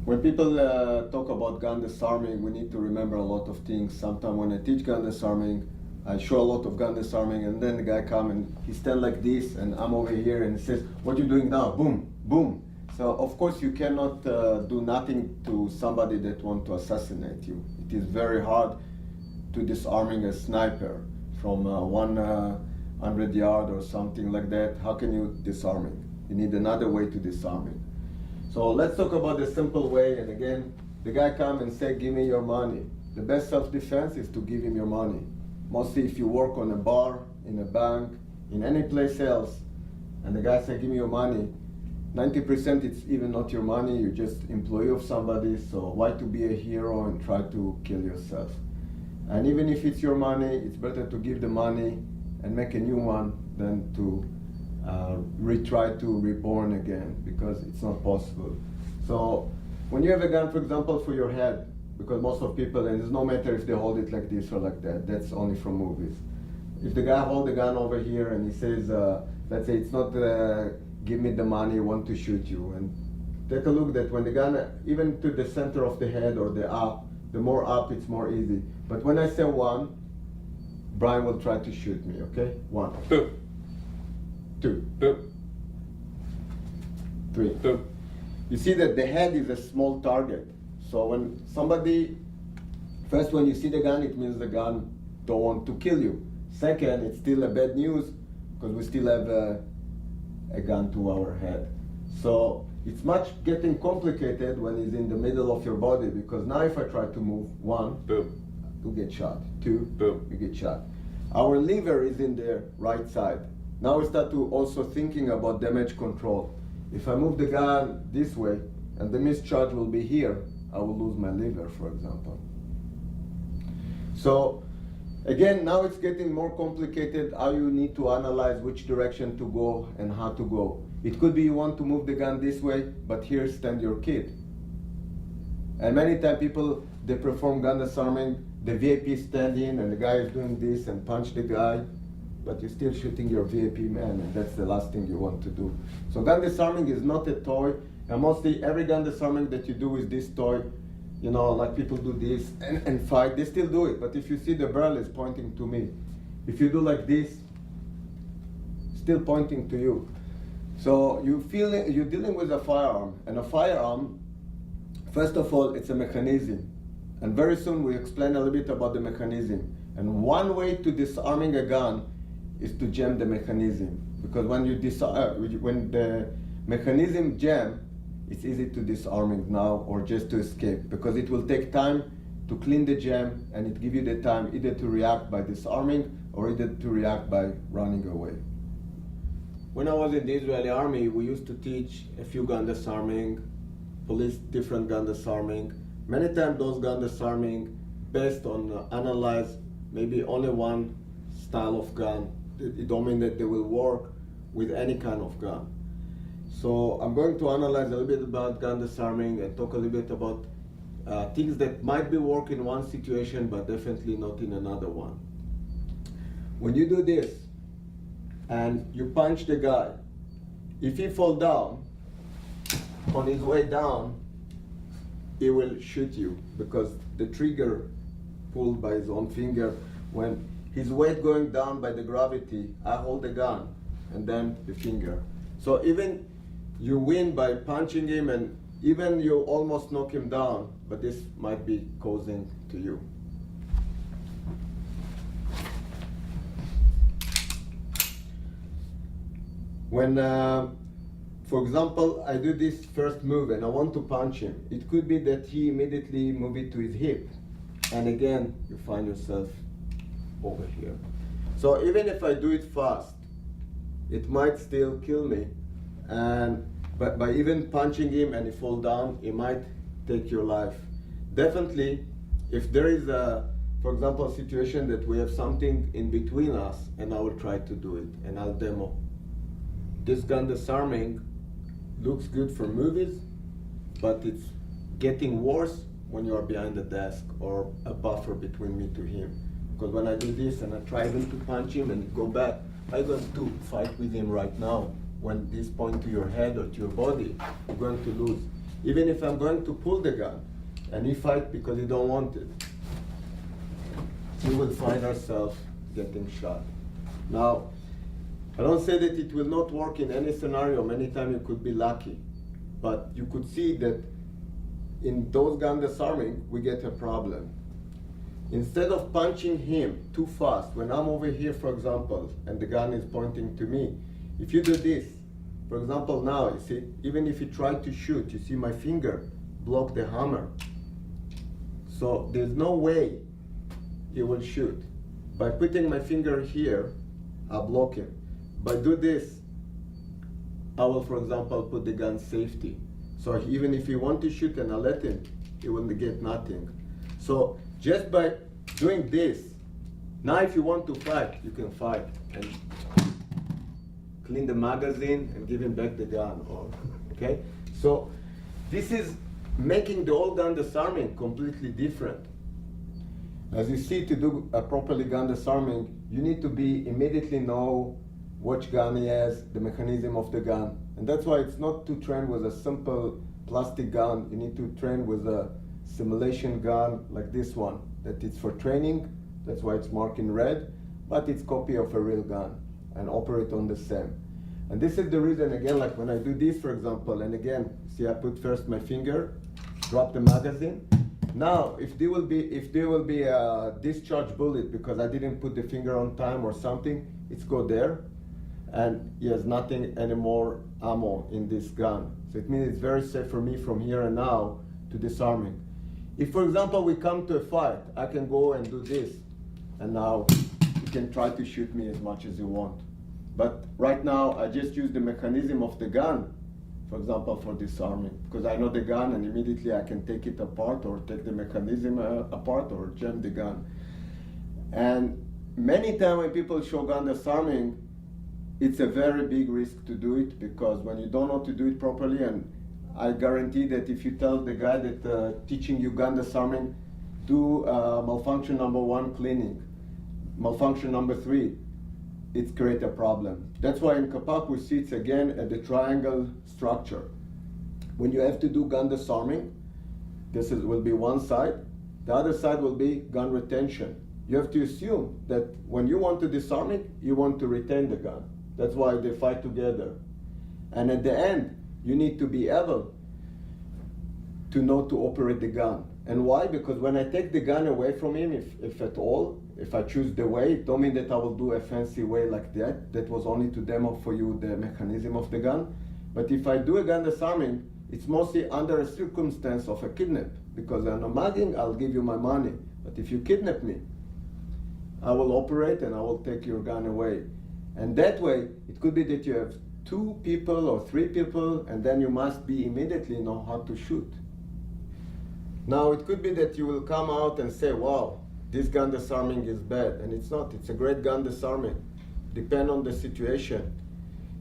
When people talk about gun disarming, we need to remember a lot of things. Sometimes when I teach gun disarming, I show a lot of gun disarming, and then the guy come and he stand like this, and I'm over here, and he says, "What you doing now?" Boom, boom. So of course you cannot do nothing to somebody that want to assassinate you. It is very hard to disarming a sniper from 100 yards or something like that. How can you disarm it? You need another way to disarm it. So let's talk about the simple way. And again, the guy come and say, "Give me your money." The best self-defense is to give him your money. Mostly if you work on a bar, in a bank, in any place else, and the guy say, "Give me your money," 90% it's even not your money, you're just employee of somebody, so why to be a hero and try to kill yourself? And even if it's your money, it's better to give the money and make a new one than to retry to reborn again, because it's not possible. So when you have a gun, for example, for your head, because most of people, and it's no matter if they hold it like this or like that, that's only from movies. If the guy hold the gun over here and he says, let's say it's not give me the money, I want to shoot you, and take a look that when the gun, even to the center of the head or the up, the more up it's more easy. But when I say one, Brian will try to shoot me, okay? 1, 2, 3. You see that the head is a small target. So when somebody, first when you see the gun, it means the gun don't want to kill you. Second, it's still a bad news because we still have a gun to our head. So it's much getting complicated when it's in the middle of your body, because now if I try to move 1, you get shot. 2, you get shot. Our liver is in the right side. Now we start to also thinking about damage control. If I move the gun this way and the mischarge will be here, I will lose my liver, for example. So again, now it's getting more complicated how you need to analyze which direction to go and how to go. It could be you want to move the gun this way, but here stand your kid. And many times people, they perform gun disarming, the VIP stand in and the guy is doing this and punch the guy, but you're still shooting your VIP man, and that's the last thing you want to do. So gun disarming is not a toy, and mostly every gun disarming that you do with this toy, you know, like people do this and fight, they still do it, but if you see the barrel is pointing to me. If you do like this, still pointing to you. So you feel you're dealing with a firearm, and a firearm, first of all, it's a mechanism. And very soon we explain a little bit about the mechanism. And one way to disarming a gun is to jam the mechanism. Because when when the mechanism jam, it's easy to disarming now or just to escape, because it will take time to clean the jam, and it give you the time either to react by disarming or either to react by running away. When I was in the Israeli army, we used to teach a few gun disarming, police different gun disarming. Many times those gun disarming based on analyze maybe only one style of gun. It don't mean that they will work with any kind of gun. So I'm going to analyze a little bit about gun disarming and talk a little bit about things that might be work in one situation but definitely not in another one. When you do this and you punch the guy, if he fall down, on his way down, he will shoot you, because the trigger pulled by his own finger. When his weight going down by the gravity, I hold the gun and then the finger. So even you win by punching him, and even you almost knock him down, but this might be causing to you. When, for example, I do this first move and I want to punch him, it could be that he immediately move it to his hip, and again you find yourself over here. So even if I do it fast, it might still kill me, but by even punching him and he fall down, it might take your life. Definitely, if there is for example, a situation that we have something in between us, and I will try to do it and I'll demo. This gun disarming looks good for movies, but it's getting worse when you are behind the desk or a buffer between me to him. Because when I do this and I try even to punch him and go back, I'm going to fight with him right now. When this point to your head or to your body, you're going to lose. Even if I'm going to pull the gun, and he fight because he don't want it, we will find ourselves getting shot. Now, I don't say that it will not work in any scenario. Many times you could be lucky, but you could see that in those gun disarming, we get a problem. Instead of punching him too fast, when I'm over here, for example, and the gun is pointing to me, if you do this, for example, now, you see, even if you try to shoot, you see my finger block the hammer. So there's no way he will shoot. By putting my finger here, I block him. By do this, I will, for example, put the gun safety. So even if he want to shoot and I let him, he will get nothing. So just by doing this, now if you want to fight, you can fight and clean the magazine and give him back the gun. Or, okay? So this is making the whole gun disarming completely different. As you see, to do a properly gun disarming, you need to be immediately know which gun he has, the mechanism of the gun. And that's why it's not to train with a simple plastic gun. You need to train with a simulation gun like this one, that it's for training. That's why it's marked in red, but it's copy of a real gun and operate on the same. And this is the reason, again, like when I do this, for example, and again, see, I put first my finger, drop the magazine. Now, if there will be a discharge bullet because I didn't put the finger on time or something, it's go there, and he has nothing anymore ammo in this gun. So it means it's very safe for me from here and now to disarming. If, for example, we come to a fight, I can go and do this, and now you can try to shoot me as much as you want. But right now, I just use the mechanism of the gun, for example, for disarming, because I know the gun and immediately I can take it apart or take the mechanism apart or jam the gun. And many times when people show gun disarming, it's a very big risk to do it, because when you don't know to do it properly, and I guarantee that if you tell the guy that teaching you gun disarming, do malfunction number 1 cleaning, malfunction number 3, it creates a problem. That's why in Kapap we see it's again at the triangle structure. When you have to do gun disarming, will be one side, the other side will be gun retention. You have to assume that when you want to disarm it, you want to retain the gun. That's why they fight together. And at the end, you need to be able to know to operate the gun. And why? Because when I take the gun away from him, if at all, if I choose the way, it don't mean that I will do a fancy way like that. That was only to demo for you the mechanism of the gun. But if I do a gun disarming, it's mostly under a circumstance of a kidnap. Because I'm a mugging, I'll give you my money. But if you kidnap me, I will operate and I will take your gun away. And that way, it could be that you have 2 people or 3 people, and then you must be immediately know how to shoot. Now, it could be that you will come out and say, wow, this gun disarming is bad. And it's not, it's a great gun disarming. Depend on the situation.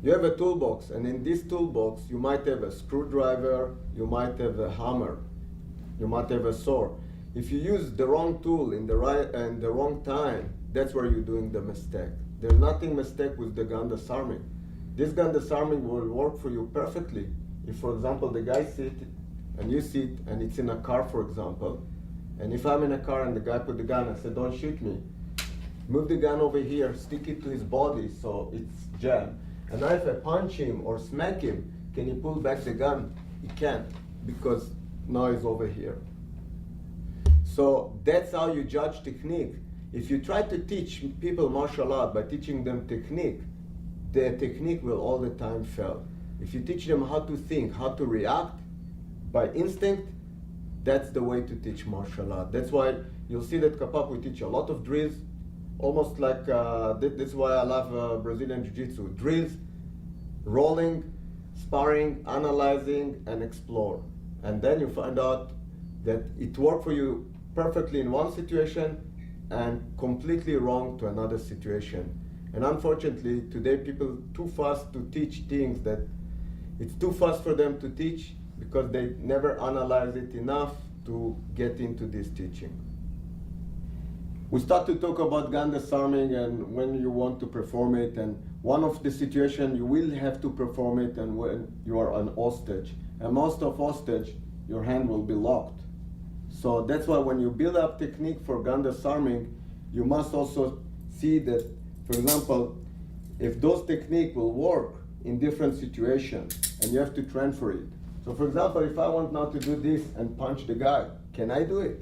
You have a toolbox, and in this toolbox, you might have a screwdriver, you might have a hammer, you might have a sword. If you use the wrong tool in the right and the wrong time, that's where you're doing the mistake. There's nothing mistake with the gun disarming. This gun disarming will work for you perfectly. If, for example, the guy sit and you sit and it's in a car, for example, and if I'm in a car and the guy put the gun, I said, don't shoot me. Move the gun over here, stick it to his body so it's jammed. And now if I punch him or smack him, can he pull back the gun? He can't, because now he's over here. So that's how you judge technique. If you try to teach people martial art by teaching them technique, their technique will all the time fail. If you teach them how to think, how to react by instinct, that's the way to teach martial art. That's why you'll see that Kapap, we teach a lot of drills, almost like, that's why I love Brazilian Jiu-Jitsu. Drills, rolling, sparring, analyzing, and explore. And then you find out that it worked for you perfectly in one situation and completely wrong to another situation. And unfortunately, today people too fast to teach things that it's too fast for them to teach because they never analyze it enough to get into this teaching. We start to talk about gun disarming and when you want to perform it, and one of the situations you will have to perform it and when you are an hostage. and most of hostage, your hand will be locked. So that's why when you build up technique for gun disarming, you must also see that, for example, if those techniques will work in different situations, and you have to transfer it. So for example, if I want now to do this and punch the guy, can I do it?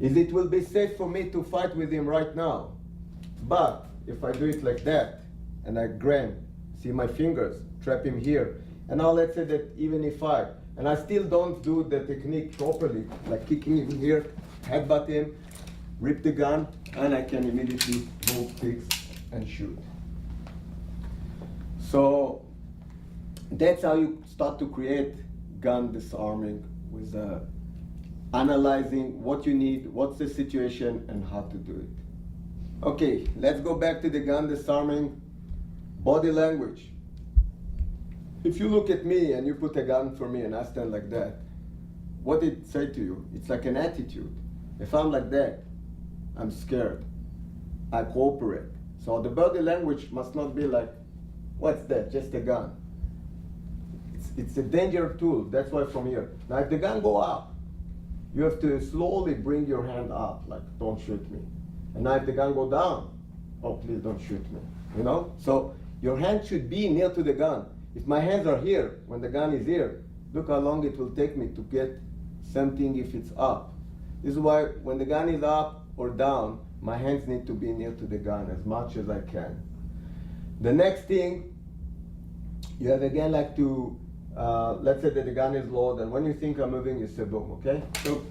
It will be safe for me to fight with him right now. But if I do it like that, and I grab, see my fingers, trap him here, and now let's say that even if and I still don't do the technique properly, like kicking him here, headbutt him, rip the gun, and I can immediately move, fix, and shoot. So that's how you start to create gun disarming, with analyzing what you need, what's the situation, and how to do it. Okay, let's go back to the gun disarming. Body language. If you look at me and you put a gun for me and I stand like that, what did it say to you? It's like an attitude. If I'm like that, I'm scared. I cooperate. So the body language must not be like, what's that? Just a gun. It's a danger tool. That's why from here. Now if the gun go up, you have to slowly bring your hand up, like don't shoot me. And now if the gun go down, oh please don't shoot me. You know? So your hand should be near to the gun. If my hands are here, when the gun is here, look how long it will take me to get something if it's up. This is why when the gun is up or down, my hands need to be near to the gun as much as I can. The next thing, you have again like to, let's say that the gun is low, and when you think I'm moving, you say boom, okay? So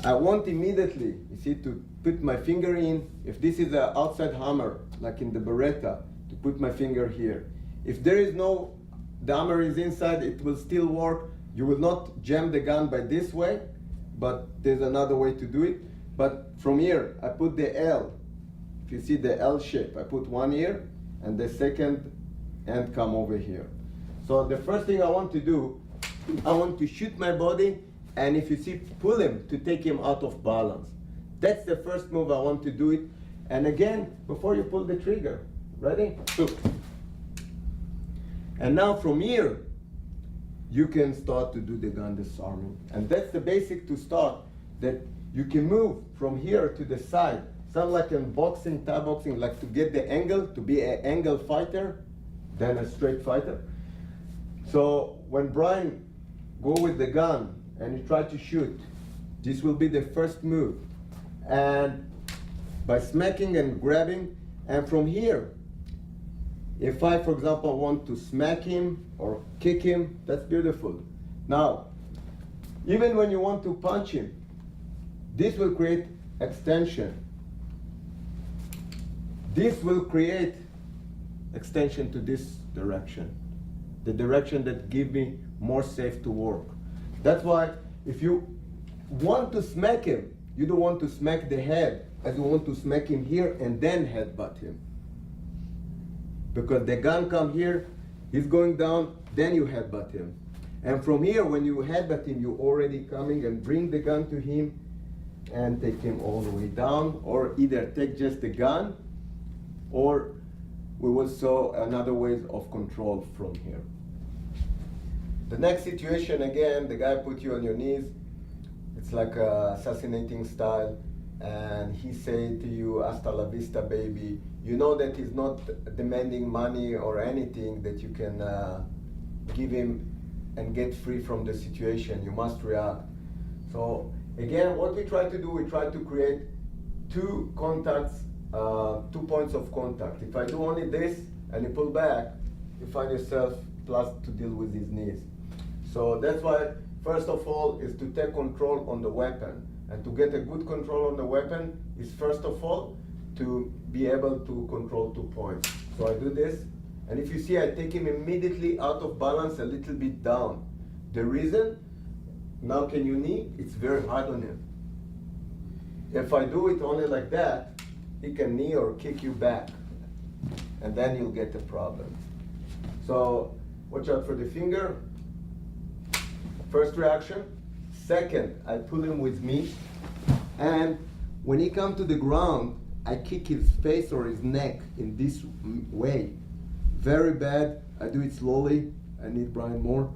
I want immediately, you see, to put my finger in. If this is an outside hammer, like in the Beretta, to put my finger here. If there is no, the hammer is inside, it will still work. You will not jam the gun by this way, but there's another way to do it. But from here, I put the L. If you see the L shape, I put one here, and the second end come over here. So the first thing I want to do, I want to shoot my body, and if you see, pull him to take him out of balance. That's the first move I want to do it. And again, before you pull the trigger, ready? And now from here, you can start to do the gun disarming. And that's the basic to start, that you can move from here to the side. Sound like in boxing, Thai boxing, like to get the angle, to be an angle fighter, then a straight fighter. So when Brian go with the gun and you try to shoot, this will be the first move. And by smacking and grabbing, and from here, if I, for example, want to smack him or kick him, that's beautiful. Now, even when you want to punch him, this will create extension. This will create extension to this direction, the direction that give me more safe to work. That's why if you want to smack him, you don't want to smack the head as you want to smack him here and then headbutt him. Because the gun come here, he's going down, then you headbutt him. And from here, when you headbutt him, you're already coming and bring the gun to him and take him all the way down, or either take just the gun, or we will show another ways of control from here. The next situation, again, the guy put you on your knees. It's like a assassinating style, and he say to you, "Hasta la vista, baby." You know that he's not demanding money or anything that you can give him and get free from the situation. You must react. So again, what we try to do, we try to create two contacts, 2 points of contact. If I do only this and you pull back, you find yourself plus to deal with his knees. So that's why, first of all, is to take control on the weapon. And to get a good control on the weapon is, first of all, to be able to control 2 points. So I do this, and if you see, I take him immediately out of balance, a little bit down. The reason, now can you knee? It's very hard on him. If I do it only like that, he can knee or kick you back, and then you'll get a problem. So watch out for the finger. First reaction. Second, I pull him with me, and when he comes to the ground, I kick his face or his neck in this way. Very bad. I do it slowly. I need Brian more.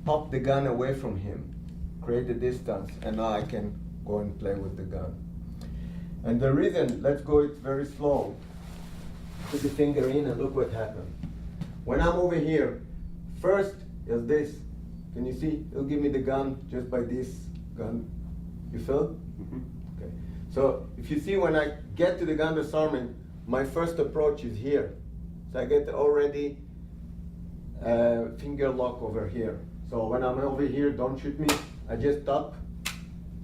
Pop the gun away from him. Create a distance, and now I can go and play with the gun. And the reason, let's go it very slow. Put the finger in and look what happened. When I'm over here, first is this. Can you see? It'll give me the gun just by this gun. You feel? Mm-hmm. Okay. So if you see, when I get to the gun disarming, my first approach is here. So I get already finger lock over here. So when I'm over here, don't shoot me. I just tap,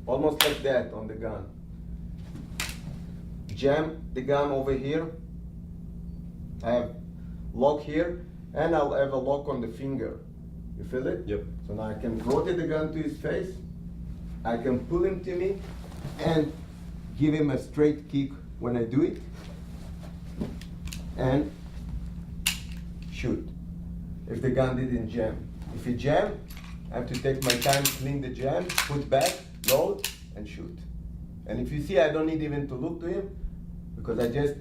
almost like that on the gun. Jam the gun over here. I have lock here, and I'll have a lock on the finger. You feel it? Yep. So now I can rotate the gun to his face. I can pull him to me and give him a straight kick when I do it. And shoot. If the gun didn't jam. If it jammed, I have to take my time, clean the jam, put back, load, and shoot. And if you see, I don't need even to look to him, because I just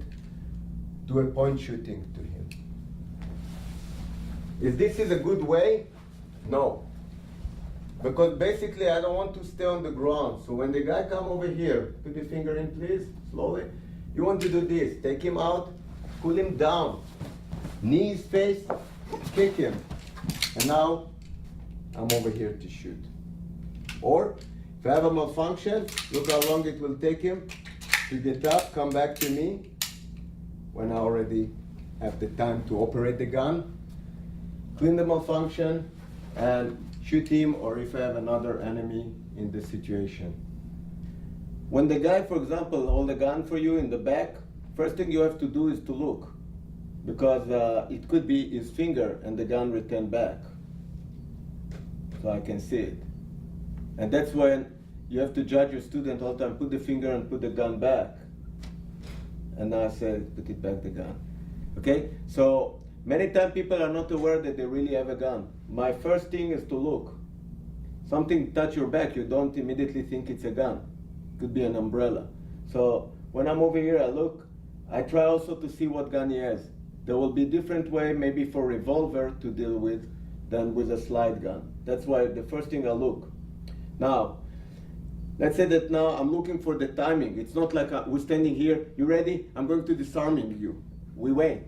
do a point shooting to him. If this is a good way? No. Because basically I don't want to stay on the ground. So when the guy come over here, put your finger in please, slowly. You want to do this, take him out, pull him down, knee his face, kick him. And now I'm over here to shoot. Or if I have a malfunction, look how long it will take him to get up, come back to me when I already have the time to operate the gun, clean the malfunction, and shoot him, or if I have another enemy in the situation. When the guy, for example, hold the gun for you in the back, first thing you have to do is to look, because it could be his finger and the gun returned back. So I can see it. And that's when you have to judge your student all the time, put the finger and put the gun back. And now I say, put it back the gun. Okay? So many times people are not aware that they really have a gun. My first thing is to look. Something touch your back, you don't immediately think it's a gun. It could be an umbrella. So when I'm over here, I look. I try also to see what gun he has. There will be different way, maybe for revolver to deal with than with a slide gun. That's why the first thing I look. Now, let's say that now I'm looking for the timing. It's not like we're standing here, you ready? I'm going to disarming you. We wait.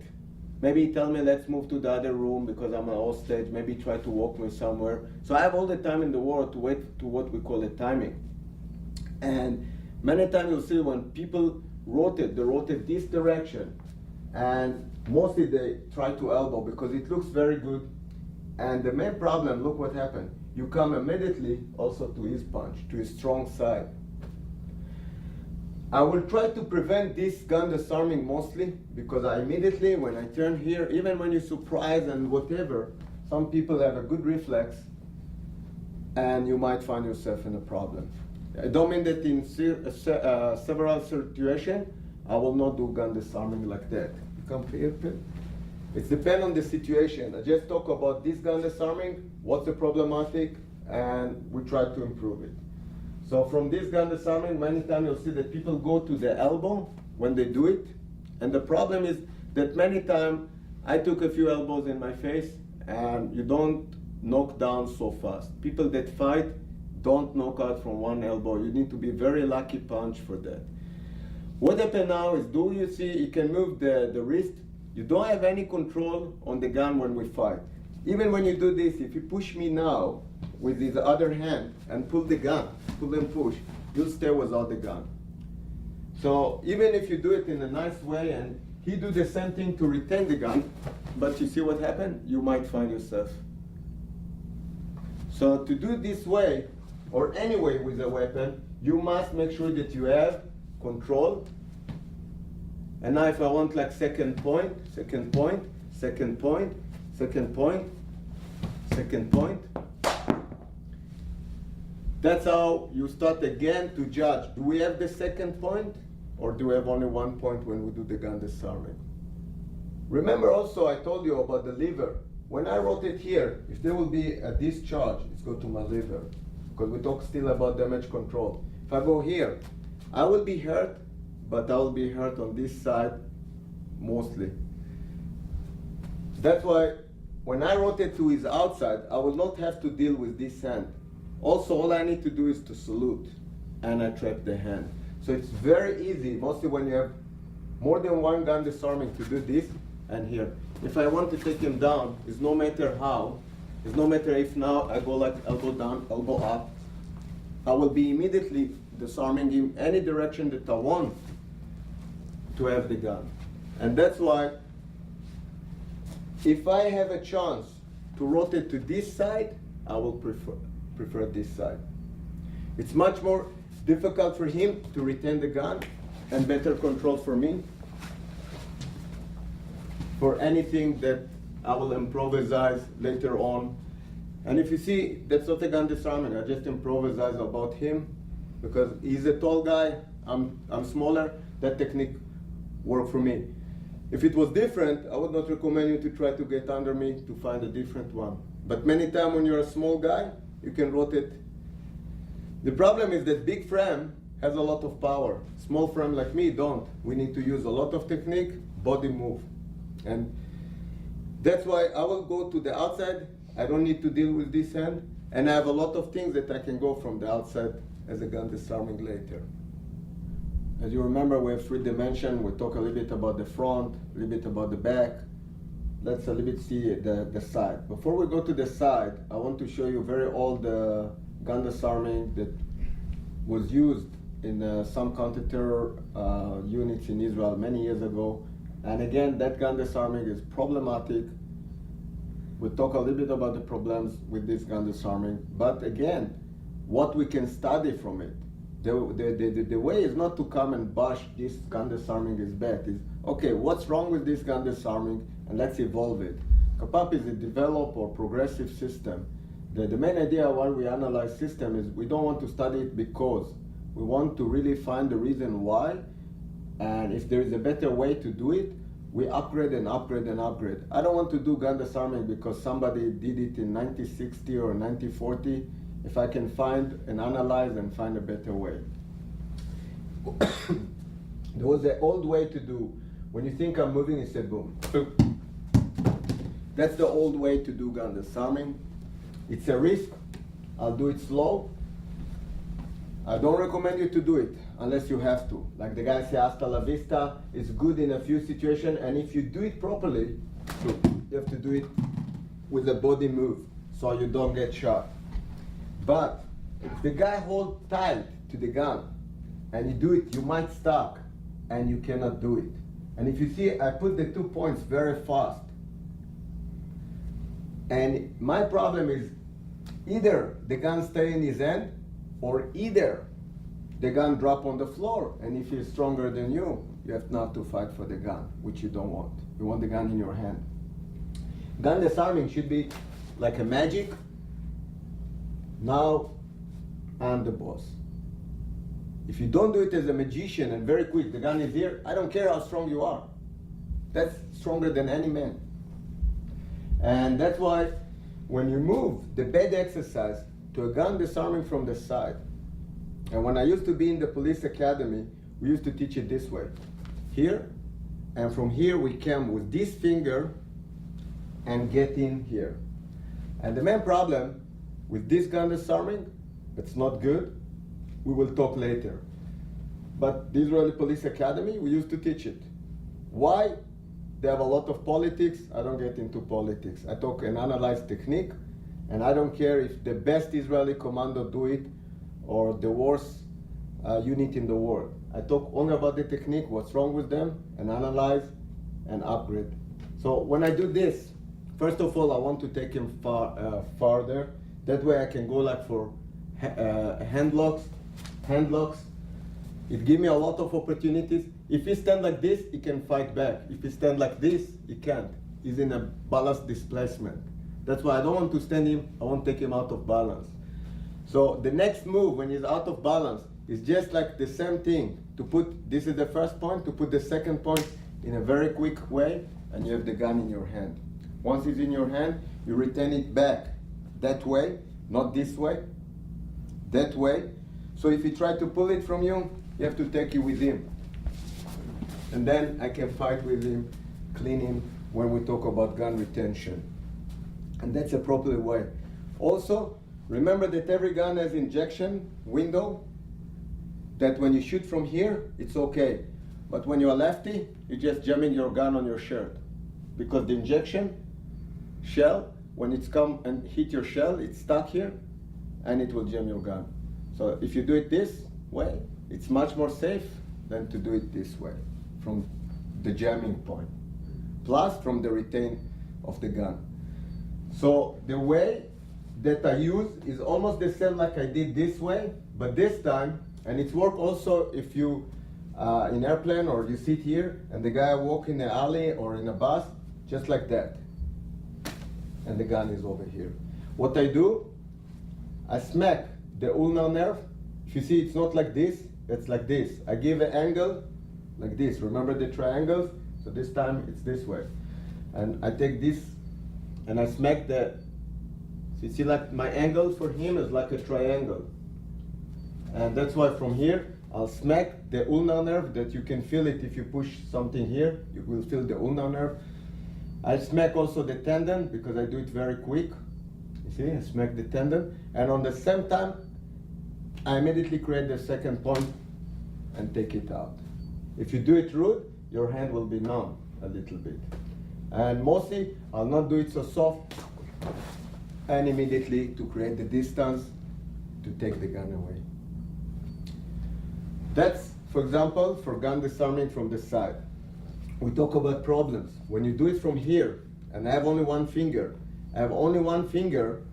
Maybe tell me let's move to the other room because I'm a hostage. Maybe try to walk me somewhere. So I have all the time in the world to wait to what we call a timing. And many times you'll see when people rotate, they rotate this direction. And mostly they try to elbow because it looks very good. And the main problem, look what happened. You come immediately also to his punch, to his strong side. I will try to prevent this gun disarming mostly because I immediately, when I turn here, even when you're surprised and whatever, some people have a good reflex and you might find yourself in a problem. I don't mean that in several situations, I will not do gun disarming like that. You come here, Phil? It depends on the situation. I just talk about this gun disarming, what's the problematic, and we try to improve it. So from this gun disarming, many times you'll see that people go to the elbow when they do it. And the problem is that many times I took a few elbows in my face and you don't knock down so fast. People that fight don't knock out from one elbow. You need to be very lucky punch for that. What happens now is, do you see, you can move the wrist. You don't have any control on the gun when we fight. Even when you do this, if you push me now with his other hand and pull the gun, pull and push, you'll stay without the gun. So even if you do it in a nice way and he do the same thing to retain the gun, but you see what happened? You might find yourself. So to do it this way, or any way with a weapon, you must make sure that you have control. And now if I want like second point, second point, second point, second point, second point. That's how you start again to judge. Do we have the second point or do we have only one point when we do the gun disarming? Remember also I told you about the liver. When I rotate here, if there will be a discharge, it's go to my liver. Because we talk still about damage control. If I go here, I will be hurt, but I will be hurt on this side mostly. That's why when I rotate to his outside, I will not have to deal with this hand. Also, all I need to do is to salute, and I trap the hand. So it's very easy, mostly when you have more than one gun disarming, to do this and here. If I want to take him down, it's no matter how, it's no matter if now I go like elbow down, elbow up, I will be immediately disarming him any direction that I want to have the gun. And that's why if I have a chance to rotate to this side, I will prefer this side. It's much more difficult for him to retain the gun and better control for me for anything that I will improvise later on. And if you see, that's not a gun disarming, I just improvise about him because he's a tall guy, I'm smaller, that technique worked for me. If it was different, I would not recommend you to try to get under me to find a different one. But many times when you're a small guy, you can rotate. The problem is that big frame has a lot of power. Small frame like me don't. We need to use a lot of technique, body move. And that's why I will go to the outside. I don't need to deal with this hand. And I have a lot of things that I can go from the outside as a gun disarming later. As you remember, we have 3 dimensions. We talk a little bit about the front, a little bit about the back. Let's a little bit see the side. Before we go to the side, I want to show you very old gun disarming that was used in some counter-terror units in Israel many years ago. And again, that gun disarming is problematic. We'll talk a little bit about the problems with this gun disarming. But again, what we can study from it. The way is not to come and bash this gun disarming is bad. Is okay, what's wrong with this gun disarming, and let's evolve it. Kapap is a developed or progressive system. The main idea why we analyze system is we don't want to study it because we want to really find the reason why, and if there is a better way to do it, we upgrade and upgrade and upgrade. I don't want to do gun disarming because somebody did it in 1960 or 1940. If I can find and analyze and find a better way. There was an old way to do. When you think I'm moving, you say boom. That's the old way to do gun disarming. It's a risk. I'll do it slow. I don't recommend you to do it unless you have to. Like the guy say, hasta la vista. It's good in a few situations, and if you do it properly, you have to do it with a body move so you don't get shot. But if the guy holds tight to the gun and you do it, you might stuck and you cannot do it. And if you see, I put the 2 points very fast. And my problem is either the gun stay in his hand or either the gun drop on the floor. And if he's stronger than you, you have not to fight for the gun, which you don't want. You want the gun in your hand. Gun disarming should be like a magic. Now I'm the boss. If you don't do it as a magician and very quick, the gun is here, I don't care how strong you are. That's stronger than any man. And that's why when you move the bad exercise to a gun disarming from the side, and when I used to be in the police academy, we used to teach it this way. Here, and from here we came with this finger and get in here. And the main problem with this gun disarming, it's not good. We will talk later. But the Israeli Police Academy, we used to teach it. Why? They have a lot of politics. I don't get into politics. I talk and analyze technique, and I don't care if the best Israeli commando do it or the worst unit in the world. I talk only about the technique, what's wrong with them, and analyze and upgrade. So when I do this, first of all, I want to take him farther. That way I can go like for hand locks. It gives me a lot of opportunities. If he stand like this, he can fight back. If he stand like this, he can't. He's in a balance displacement. That's why I don't want to stand him, I want to take him out of balance. So the next move when he's out of balance is just like the same thing. To put, this is the first point, to put the second point in a very quick way, and you have the gun in your hand. Once it's in your hand, you return it back. That way, not this way, that way. So if he try to pull it from you, you have to take it with him. And then I can fight with him, clean him when we talk about gun retention. And that's a proper way. Also, remember that every gun has injection window, that when you shoot from here, it's okay. But when you're a lefty, you're just jamming your gun on your shirt. Because the injection shell, when it's come and hit your shell, it's stuck here, and it will jam your gun. So if you do it this way, it's much more safe than to do it this way, from the jamming point, plus from the retain of the gun. So the way that I use is almost the same like I did this way, but this time, and it works also if you in airplane or you sit here and the guy walk in the alley or in a bus, just like that. And the gun is over here. What I do, I smack the ulnar nerve. If you see, it's not like this, it's like this. I give an angle like this. Remember the triangles? So this time it's this way. And I take this and I smack the, so you see like my angle for him is like a triangle. And that's why from here, I'll smack the ulnar nerve, that you can feel it if you push something here, you will feel the ulnar nerve. I smack also the tendon, because I do it very quick. You see, I smack the tendon. And on the same time, I immediately create the second point and take it out. If you do it rude, your hand will be numb a little bit. And mostly, I'll not do it so soft, and immediately to create the distance to take the gun away. That's, for example, for gun disarming from the side. We talk about problems. When you do it from here, and I have only one finger, I have only one finger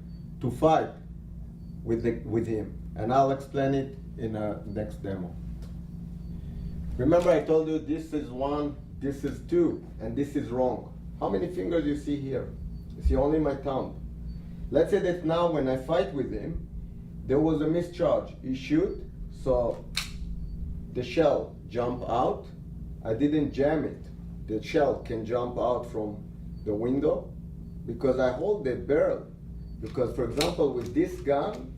to fight with him. And I'll explain it in a next demo. Remember I told you this is 1, this is 2, and this is wrong. How many fingers you see here? You see only my thumb. Let's say that now when I fight with him, there was a mischarge. He shoot, so the shell jump out. I didn't jam it. The shell can jump out from the window because I hold the barrel. Because for example, with this gun,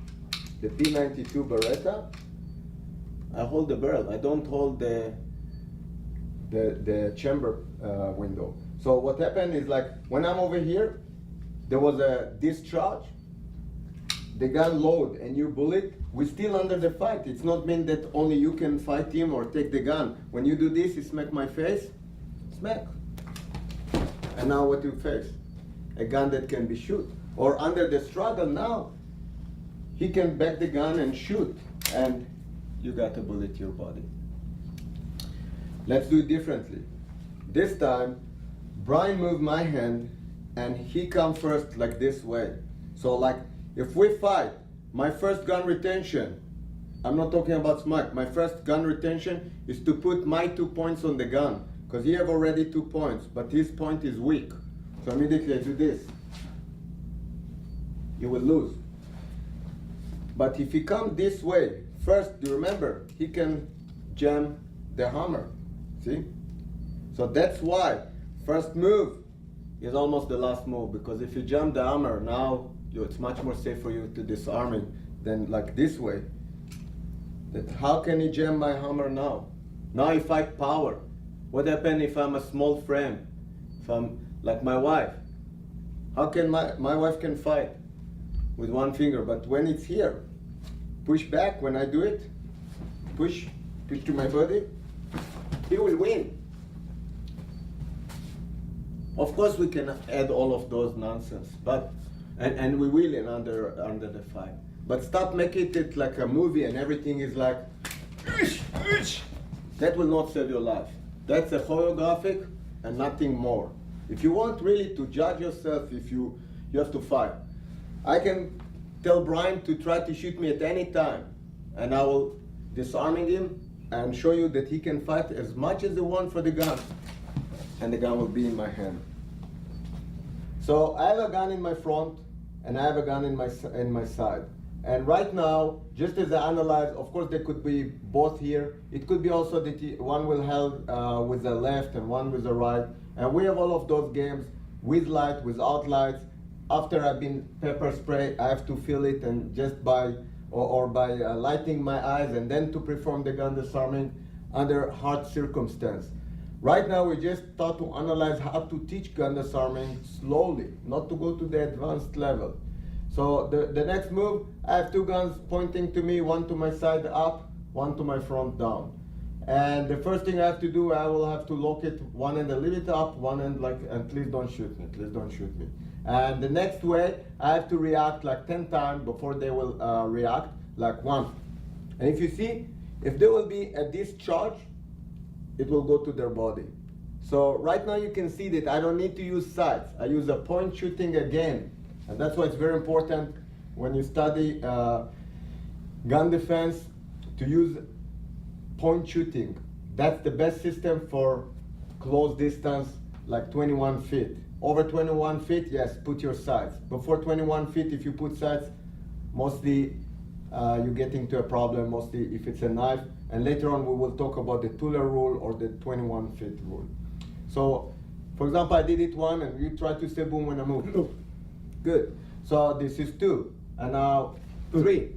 the P92 Beretta, I hold the barrel. I don't hold the chamber window. So what happened is, like when I'm over here, there was a discharge, the gun load, and you bullet, we're still under the fight. It's not mean that only you can fight him or take the gun. When you do this, you smack my face, smack. And now what you face? A gun that can be shoot. Or under the struggle now, he can back the gun and shoot, and you got a bullet to your body. Let's do it differently. This time, Brian moved my hand, and he come first like this way. So like, if we fight, my first gun retention, I'm not talking about smack, my first gun retention is to put my 2 points on the gun, because he have already 2 points, but his point is weak. So immediately I do this. You will lose. But if he come this way, first, do you remember, he can jam the hammer, see? So that's why first move is almost the last move, because if you jam the hammer, now it's much more safe for you to disarm it than like this way. That how can he jam my hammer now? Now I fight power. What happens if I'm a small frame? If I'm like my wife? How can my wife can fight with one finger? But when it's here, push back when I do it, push to my body, he will win. Of course we can add all of those nonsense, but and we will in under the fight. But stop making it like a movie and everything is like, that will not save your life. That's a choreographic and nothing more. If you want really to judge yourself, if you have to fight. I can tell Brian to try to shoot me at any time, and I will disarming him and show you that he can fight as much as he wants for the gun, and the gun will be in my hand. So I have a gun in my front, and I have a gun in my side. And right now, just as I analyze, of course there could be both here. It could be also that one will held with the left and one with the right. And we have all of those games with light, without lights. After I've been pepper spray, I have to feel it, and just by lighting my eyes, and then to perform the gun disarming under hard circumstance. Right now we just start to analyze how to teach gun disarming slowly, not to go to the advanced level. So the next move, I have two guns pointing to me, one to my side up, one to my front down. And the first thing I have to do, I will have to locate one end a little bit up, one end like, and please don't shoot me, please don't shoot me. And the next way, I have to react like 10 times before they will react, like 1. And if you see, if there will be a discharge, it will go to their body. So right now you can see that I don't need to use sights. I use a point shooting again. And that's why it's very important when you study gun defense to use point shooting. That's the best system for close distance, like 21 feet. Over 21 feet, yes, put your sights. Before 21 feet, if you put sights, mostly you get into a problem, mostly if it's a knife. And later on, we will talk about the Tuller rule or the 21 feet rule. So, for example, I did it 1, and you try to say boom when I move. Good. So this is 2, and now 3.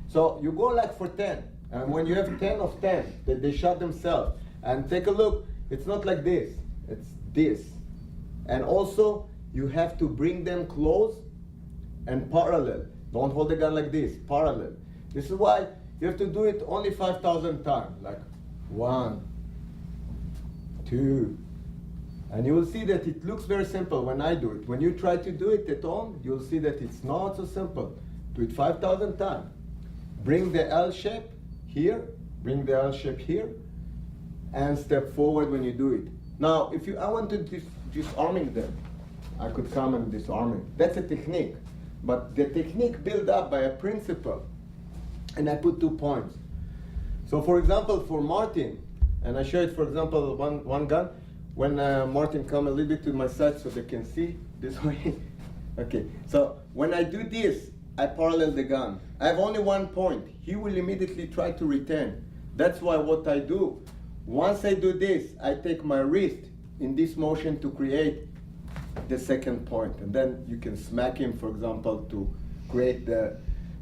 So you go like for 10, and when you have 10 of 10, they shot themselves. And take a look, it's not like this, it's this. And also, you have to bring them close and parallel. Don't hold the gun like this, parallel. This is why you have to do it only 5,000 times, like 1, 2. And you will see that it looks very simple when I do it. When you try to do it at home, you'll see that it's not so simple. Do it 5,000 times. Bring the L shape here, bring the L shape here, and step forward when you do it. Now, if I want to disarming them, I could come and disarming. That's a technique. But the technique built up by a principle, and I put 2 points. So for example, for Martin, and I show it, for example, one gun, when Martin come a little bit to my side so they can see this way. Okay, so when I do this, I parallel the gun. I have only 1 point. He will immediately try to return. That's why what I do, once I do this, I take my wrist in this motion to create the second point. And then you can smack him, for example, to create the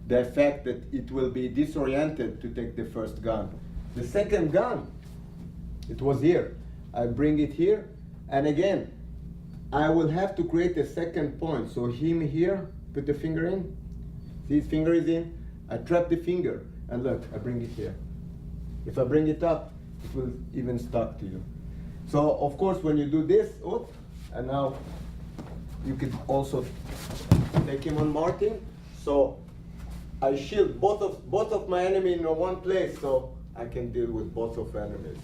effect that it will be disoriented to take the first gun. The second gun, it was here. I bring it here, and again, I will have to create a second point. So him here, put the finger in. See, his finger is in. I trap the finger, and look, I bring it here. If I bring it up, it will even stuck to you. So of course, when you do this, oops, and now you can also take him on Martin. So I shield both of my enemy in one place, so I can deal with both of enemies.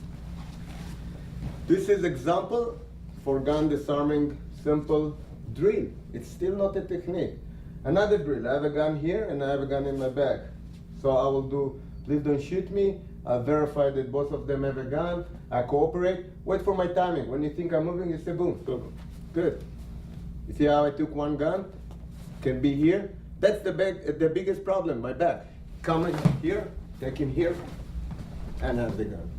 This is example for gun disarming simple drill. It's still not a technique. Another drill, I have a gun here and I have a gun in my back. So I will do, please don't shoot me. I verify that both of them have a gun. I cooperate. Wait for my timing. When you think I'm moving, you say boom. Good. You see how I took 1 gun? Can be here. That's the biggest problem, my back. Come in here, take him here, and have the gun.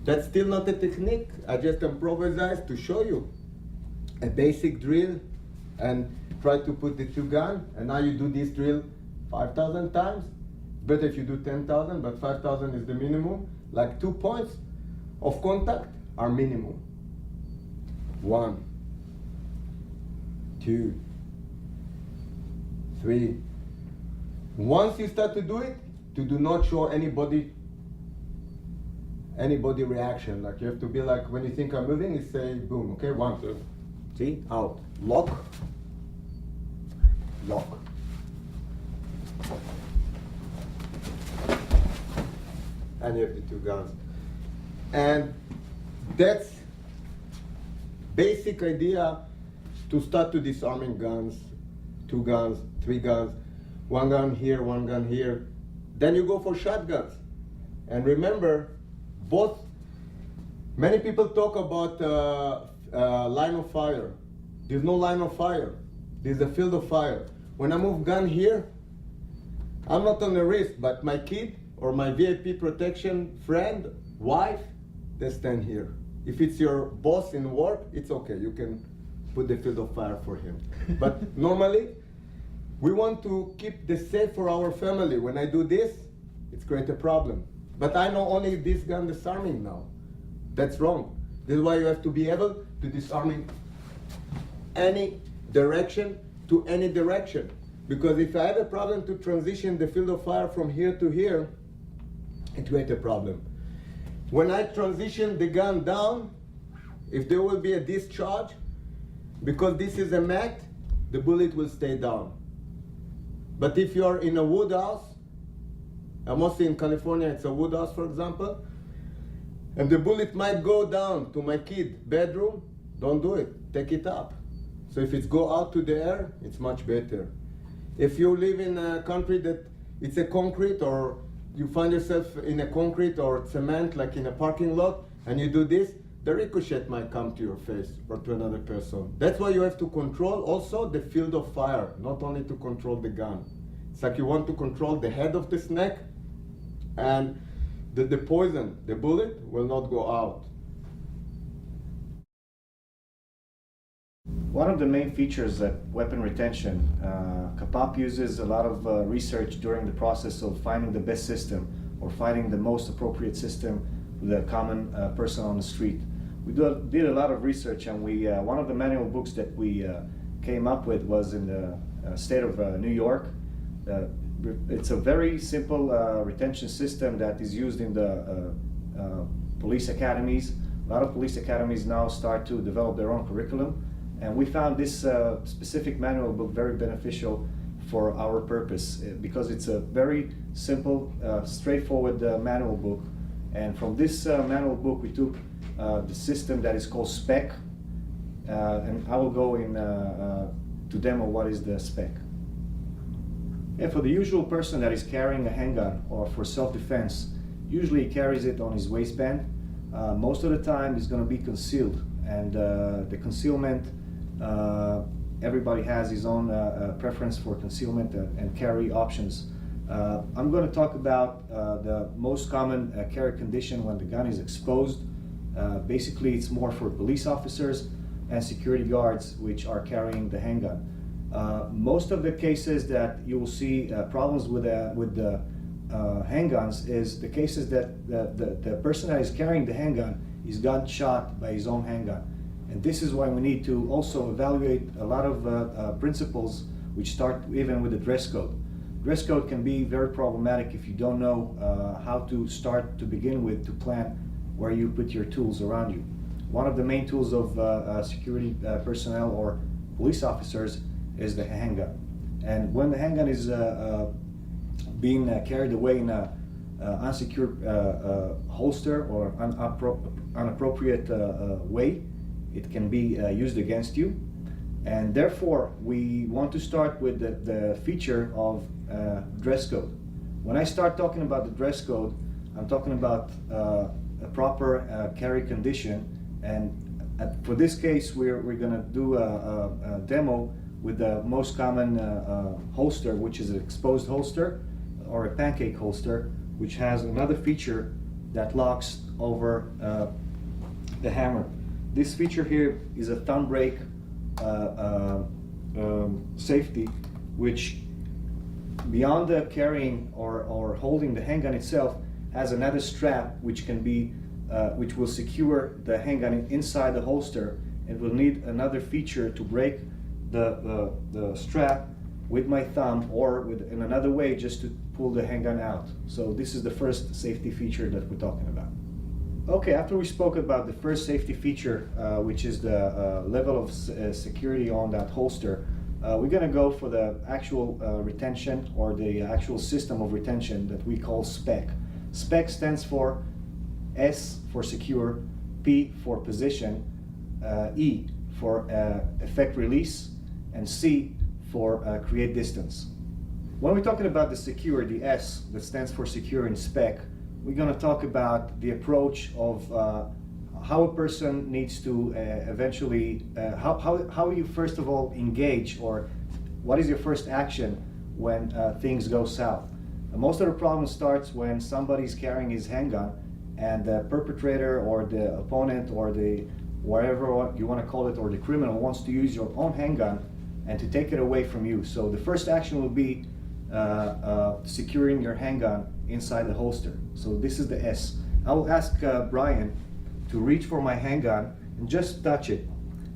That's still not a technique. I just improvised to show you a basic drill and try to put the 2 guns. And now you do this drill 5,000 times. Better if you do 10,000, but 5,000 is the minimum. Like 2 points of contact are minimum. 1, 2, 3. Once you start to do it, do not show anybody reaction. Like you have to be like, when you think I'm moving, you say boom, okay, 1, 2. See, out, lock, lock. And you have the 2 guns. And that's basic idea to start to disarming guns, 2 guns, 3 guns, 1 gun here, 1 gun here. Then you go for shotguns. And remember, many people talk about line of fire. There's no line of fire. There's a field of fire. When I move gun here, I'm not on the wrist, but my kid or my VIP protection friend, wife, they stand here. If it's your boss in work, it's okay. You can put the field of fire for him. But normally, we want to keep the safe for our family. When I do this, it's create a problem. But I know only this gun disarming now. That's wrong. This is why you have to be able to disarm in any direction to any direction. Because if I have a problem to transition the field of fire from here to here, it creates a problem. When I transition the gun down, if there will be a discharge, because this is a mat, the bullet will stay down. But if you're in a wood house, mostly in California it's a wood house, for example, and the bullet might go down to my kid bedroom, don't do it, take it up. So if it go out to the air, it's much better. If you live in a country that it's a concrete, or you find yourself in a concrete or cement, like in a parking lot, and you do this, the ricochet might come to your face or to another person. That's why you have to control also the field of fire, not only to control the gun. It's like you want to control the head of the snake, and the poison, the bullet, will not go out. One of the main features of weapon retention, Kapap uses a lot of research during the process of finding the best system or finding the most appropriate system for the common person on the street. We did a lot of research, and one of the manual books that we came up with was in the state of New York. It's a very simple retention system that is used in the police academies. A lot of police academies now start to develop their own curriculum, and we found this specific manual book very beneficial for our purpose because it's a very simple, straightforward manual book. And from this manual book we took the system that is called SPEC, and I will go in to demo what is the SPEC. And for the usual person that is carrying a handgun or for self-defense, usually he carries it on his waistband. Most of the time it's going to be concealed, and the concealment, everybody has his own preference for concealment and carry options. I'm going to talk about the most common carry condition when the gun is exposed. Basically it's more for police officers and security guards which are carrying the handgun. Most of the cases that you will see problems with the handguns is the cases that the person that is carrying the handgun is got shot by his own handgun. And this is why we need to also evaluate a lot of principles which start even with the dress code. Dress code can be very problematic if you don't know how to start to begin with to plan where you put your tools around you. One of the main tools of security personnel or police officers is the handgun. And when the handgun is being carried away in a unsecured holster or unappropriate way, it can be used against you. And therefore we want to start with the feature of dress code. When I start talking about the dress code, I'm talking about a proper carry condition, and for this case we're going to do a demo with the most common holster, which is an exposed holster or a pancake holster, which has another feature that locks over the hammer. This feature here is a thumb brake safety, which beyond the carrying or holding the handgun itself has another strap which can be which will secure the handgun inside the holster, and will need another feature to break the strap with my thumb or in another way just to pull the handgun out. So this is the first safety feature that we're talking about. Okay, after we spoke about the first safety feature, which is the level of security on that holster, we're going to go for the actual retention, or the actual system of retention that we call SPEC. SPEC stands for S for secure, P for position, E for effect release, and C for create distance. When we're talking about the secure, the S that stands for secure in SPEC, we're going to talk about the approach of how a person needs to eventually, how you first of all engage, or what is your first action when things go south. Most of the problem starts when somebody's carrying his handgun and the perpetrator or the opponent or the whatever you want to call it, or the criminal wants to use your own handgun and to take it away from you. So the first action will be securing your handgun inside the holster. So this is the S. I will ask Brian to reach for my handgun and just touch it.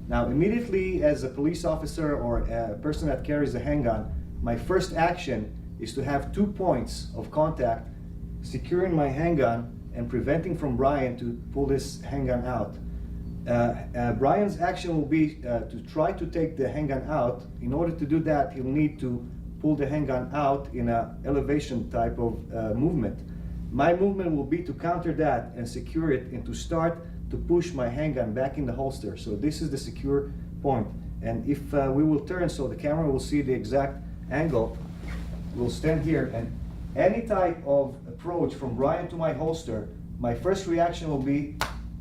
Now, immediately as a police officer or a person that carries a handgun, my first action is to have 2 points of contact, securing my handgun and preventing from Brian to pull this handgun out. Brian's action will be to try to take the handgun out. In order to do that, he'll need to pull the handgun out in an elevation type of movement. My movement will be to counter that and secure it, and to start to push my handgun back in the holster. So this is the secure point. And if we will turn so the camera will see the exact angle, we'll stand here, and any type of approach from Brian to my holster, my first reaction will be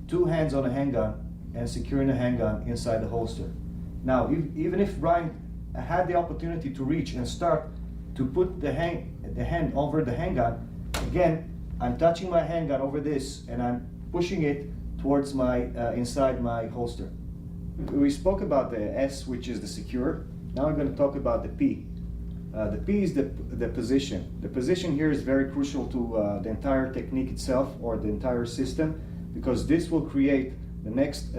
2 hands on the handgun and securing the handgun inside the holster. Now, even if Brian had the opportunity to reach and start to put the hand over the handgun, again, I'm touching my handgun over this and I'm pushing it towards my inside my holster. We spoke about the S, which is the secure. Now we're going to talk about the P. The P is the position. The position here is very crucial to the entire technique itself, or the entire system, because this will create the next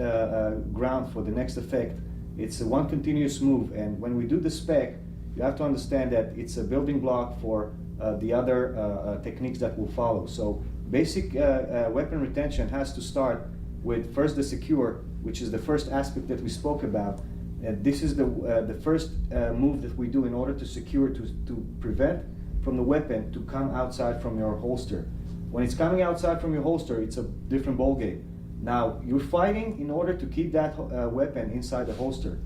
ground for the next effect. It's a one continuous move, and when we do the spec, you have to understand that it's a building block for the other techniques that will follow. So basic weapon retention has to start with first the secure, which is the first aspect that we spoke about. And this is the first move that we do in order to secure, to prevent from the weapon to come outside from your holster. When it's coming outside from your holster, it's a different ballgame. Now, you're fighting in order to keep that weapon inside the holster.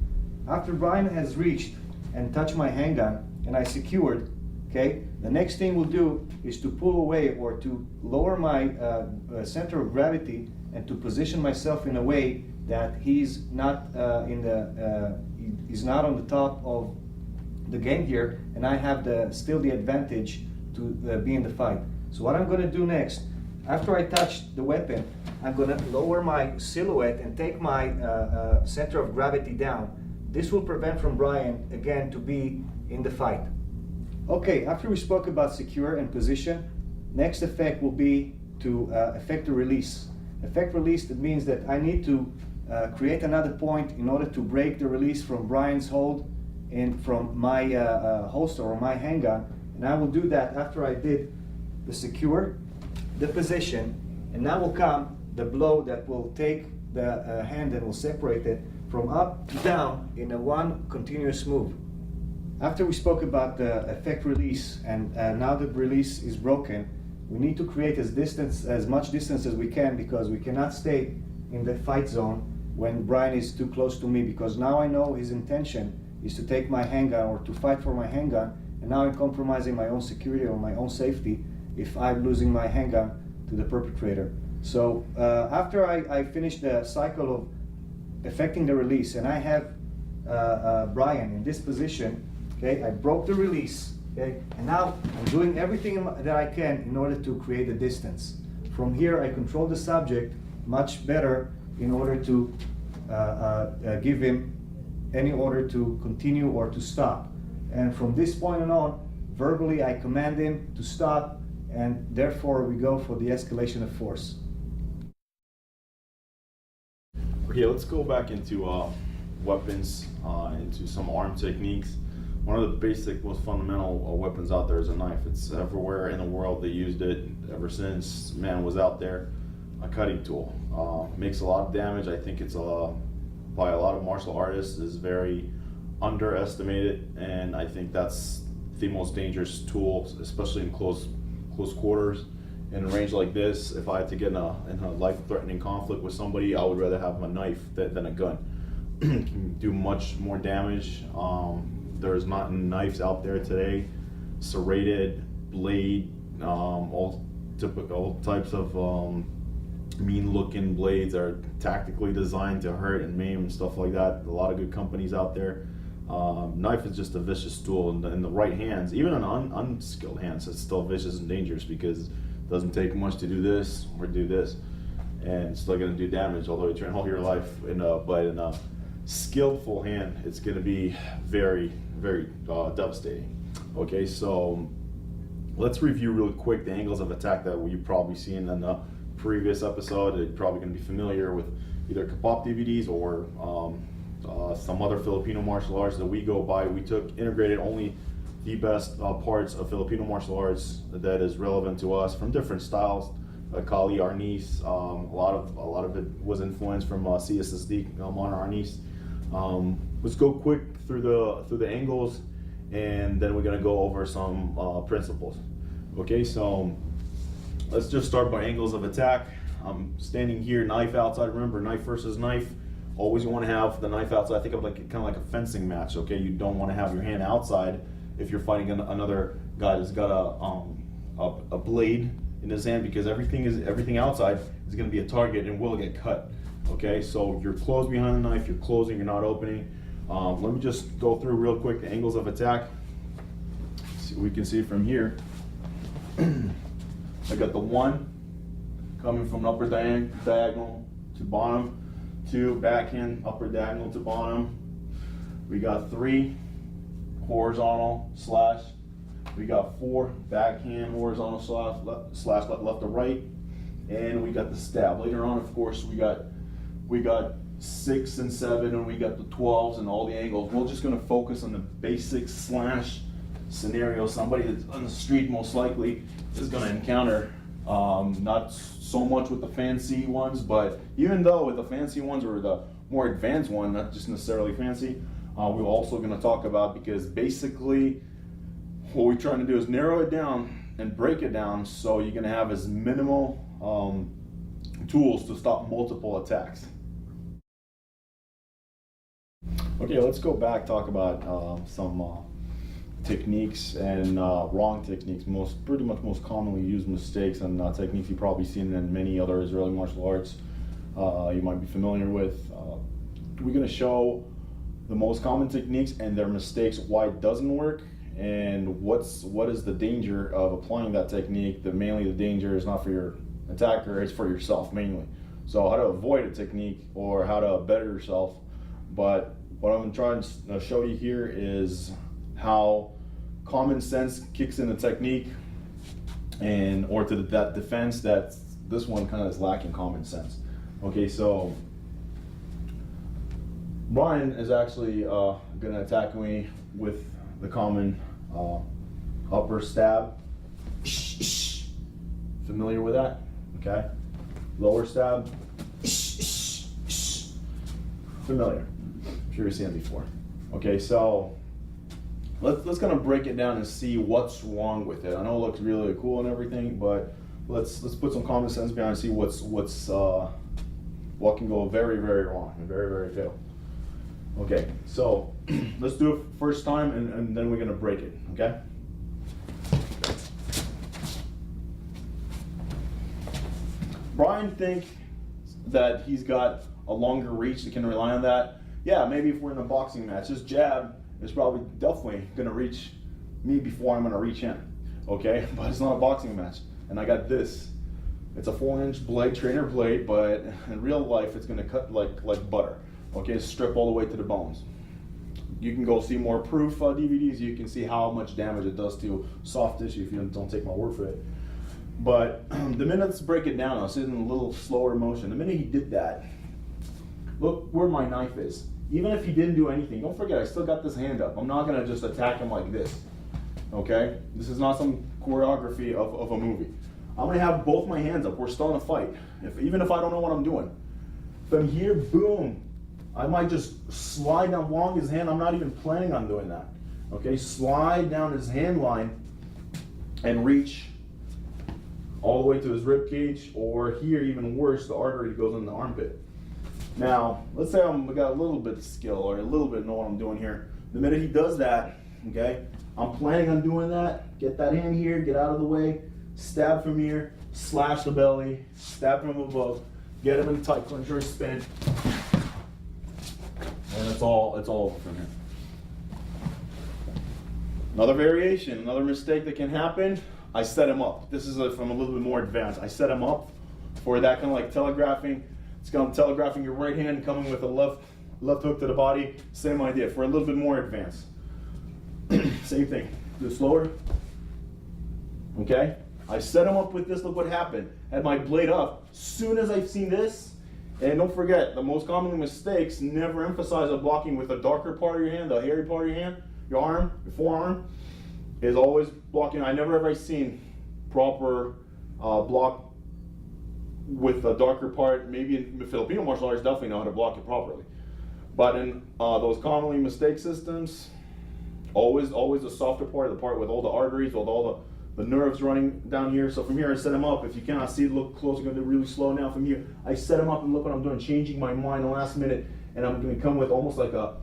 After Brian has reached and touched my handgun and I secured, okay, the next thing we'll do is to pull away or to lower my center of gravity and to position myself in a way that he's not he's not on the top of the game here, and I have still the advantage to be in the fight. So what I'm going to do next, after I touch the weapon, I'm going to lower my silhouette and take my center of gravity down. This will prevent from Brian again to be in the fight. Okay, after we spoke about secure and position, next effect will be to effect a release. Effect release, that means that I need to create another point in order to break the release from Brian's hold and from my holster or my handgun. And I will do that after I did the secure, the position, and now will come the blow that will take the hand and will separate it from up to down in a one continuous move. After we spoke about the effect release, and now the release is broken, we need to create as much distance as we can, because we cannot stay in the fight zone when Brian is too close to me, because now I know his intention is to take my handgun or to fight for my handgun, and now I'm compromising my own security or my own safety if I'm losing my handgun to the perpetrator. So after I finish the cycle of effecting the release, and I have Brian in this position, okay, I broke the release, okay, and now I'm doing everything that I can in order to create a distance. From here, I control the subject much better in order to give him any order to continue or to stop. And from this point on, verbally I command him to stop, and therefore we go for the escalation of force. Okay, let's go back into weapons, into some arm techniques. One of the basic, most fundamental weapons out there is a knife. It's everywhere in the world. They used it ever since man was out there. A cutting tool. Makes a lot of damage. I think it's by a lot of martial artists is very underestimated, and I think that's the most dangerous tool, especially in close quarters. In a range like this, if I had to get in a life-threatening conflict with somebody, I would rather have a knife than a gun. Can do much more damage. There's not knives out there today, serrated, blade, all types of mean-looking blades are tactically designed to hurt and maim and stuff like that. A lot of good companies out there. Knife is just a vicious tool in the right hands. Even in unskilled hands, it's still vicious and dangerous, because it doesn't take much to do this or do this, and it's still going to do damage. Although you train all your life, but in a skillful hand, it's going to be very, very devastating. Okay, so let's review real quick the angles of attack that you've probably seen in the previous episode, they're probably going to be familiar with either Kapap DVDs or some other Filipino martial arts that we go by. We integrated only the best parts of Filipino martial arts that is relevant to us from different styles. Kali Arnis, a lot of it was influenced from CSSD, Mon Arnis. Let's go quick through the angles, and then we're gonna go over some principles. Okay, so let's just start by angles of attack. I'm standing here, knife outside. Remember, knife versus knife. Always you want to have the knife outside. Think of like kind of like a fencing match. Okay, you don't want to have your hand outside if you're fighting another guy that's got a blade in his hand, because everything outside is going to be a target and will get cut. Okay, so you're closed behind the knife, you're closing, you're not opening. Let me just go through real quick the angles of attack. We can see from here. I got the 1 coming from upper diagonal to bottom, 2 backhand upper diagonal to bottom. We got 3 horizontal slash. We got 4 backhand horizontal slash left to right, and we got the stab. Later on, of course, we got 6 and 7, and we got the 12s and all the angles. We're just going to focus on the basic slash scenario. Somebody that's on the street most likely is going to encounter. Not so much with the fancy ones, but even though with the fancy ones or the more advanced one, not just necessarily fancy, we're also going to talk about, because basically what we're trying to do is narrow it down and break it down so you're going to have as minimal tools to stop multiple attacks. Okay, let's go back, talk about some techniques and wrong techniques, pretty much most commonly used mistakes and techniques you've probably seen in many other Israeli martial arts you might be familiar with. We're going to show the most common techniques and their mistakes, why it doesn't work, and what is the danger of applying that technique. Mainly the danger is not for your attacker, it's for yourself mainly. So how to avoid a technique or how to better yourself. But what I'm trying to show you here is how common sense kicks in the technique, or to that defense that this one kind of is lacking common sense. Okay, so Brian is actually going to attack me with the common upper stab. Familiar with that? Okay. Lower stab. Familiar. I'm sure you've seen it before. Okay, so let's kind of break it down and see what's wrong with it. I know it looks really cool and everything, but let's put some common sense behind and see what can go very, very wrong and very, very fatal. Okay, so let's do it first time, and then we're gonna break it, okay? Brian thinks that he's got a longer reach, he can rely on that. Yeah, maybe if we're in a boxing match, this jab is definitely gonna reach me before I'm gonna reach him, okay? But it's not a boxing match, and I got this. It's a 4-inch blade, trainer blade, but in real life, it's gonna cut like butter. Okay, strip all the way to the bones. You can go see more proof DVDs. You can see how much damage it does to soft tissue if you don't take my word for it. But the minute, let's break it down. I was in a little slower motion. The minute he did that, look where my knife is. Even if he didn't do anything, don't forget, I still got this hand up. I'm not gonna just attack him like this, okay? This is not some choreography of a movie. I'm gonna have both my hands up. We're still in a fight. Even if I don't know what I'm doing. From here, boom. I might just slide down along his hand. I'm not even planning on doing that. Okay, slide down his hand line and reach all the way to his rib cage, or here, even worse, the artery that goes in the armpit. Now, let's say I got a little bit of skill or a little bit know what I'm doing here. The minute he does that, okay, I'm planning on doing that. Get that hand here, get out of the way, stab from here, slash the belly, stab from above, get him in tight clinch or spin. And it's all over from here. Another variation, another mistake that can happen, I set him up. This is from a little bit more advanced. I set him up for that kind of like telegraphing. It's kind of telegraphing your right hand, coming with a left hook to the body. Same idea, for a little bit more advanced. Same thing, do it slower. Okay, I set him up with this, look what happened. Had my blade up, soon as I've seen this, and don't forget, the most common mistakes, never emphasize a blocking with the darker part of your hand, the hairy part of your hand, your arm, your forearm, is always blocking. I never ever seen proper block with the darker part. Maybe in Filipino martial arts definitely know how to block it properly. But in those commonly mistake systems, always the softer part, the part with all the arteries, with all the nerves running down here. So from here I set him up. If you cannot see, look close, I'm gonna do really slow now. From here, I set him up and look what I'm doing, changing my mind the last minute. And I'm gonna come with almost like a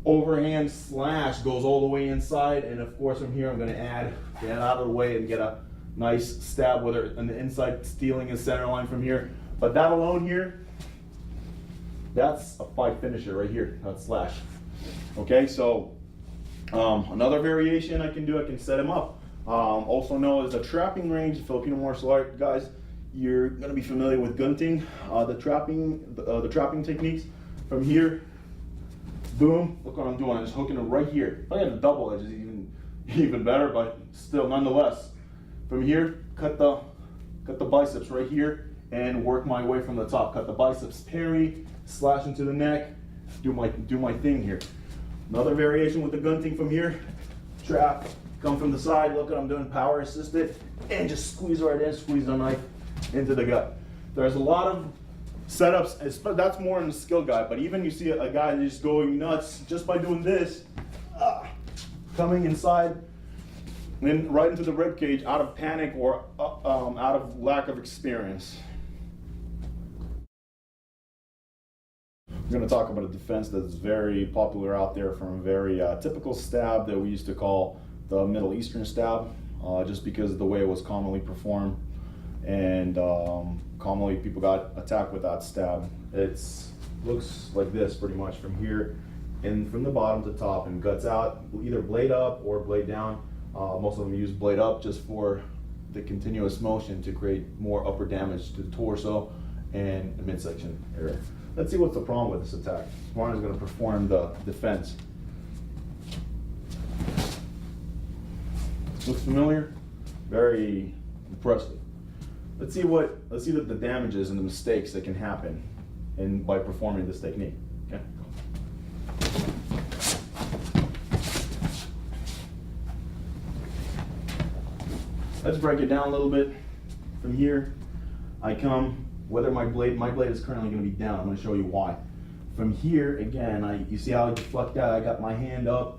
overhand slash, goes all the way inside. And of course from here I'm gonna get out of the way and get a nice stab, whether on the inside, stealing a center line from here. But that alone here, that's a fight finisher right here, that slash. Okay, so another variation I can do, I can set him up. Also known as the trapping range. Filipino martial art guys, you're gonna be familiar with gunting, the trapping techniques. From here, boom, look what I'm doing, I'm just hooking it right here. If I had a double edge, it's even better, but still nonetheless. From here, cut the biceps right here and work my way from the top. Cut the biceps, parry, slash into the neck, do my thing here. Another variation with the gunting from here, trap, come from the side, look what I'm doing, power assisted, and just squeeze right in, squeeze the knife into the gut. There's a lot of setups, that's more in the skill guy, but even you see a guy just going nuts just by doing this, coming inside, and right into the rib cage out of panic or out of lack of experience. We're going to talk about a defense that's very popular out there from a very typical stab that we used to call the Middle Eastern stab, just because of the way it was commonly performed, and commonly people got attacked with that stab. It looks like this pretty much from here, and from the bottom to top, and guts out, either blade up or blade down. Most of them use blade up just for the continuous motion to create more upper damage to the torso and the midsection area. Let's see what's the problem with this attack. Warren is going to perform the defense. Looks familiar? Very impressive. Let's see the damages and the mistakes that can happen by performing this technique. Okay. Let's break it down a little bit. From here, I come, whether my blade is currently going to be down. I'm going to show you why. From here, again, you see how I deflect out? I got my hand up,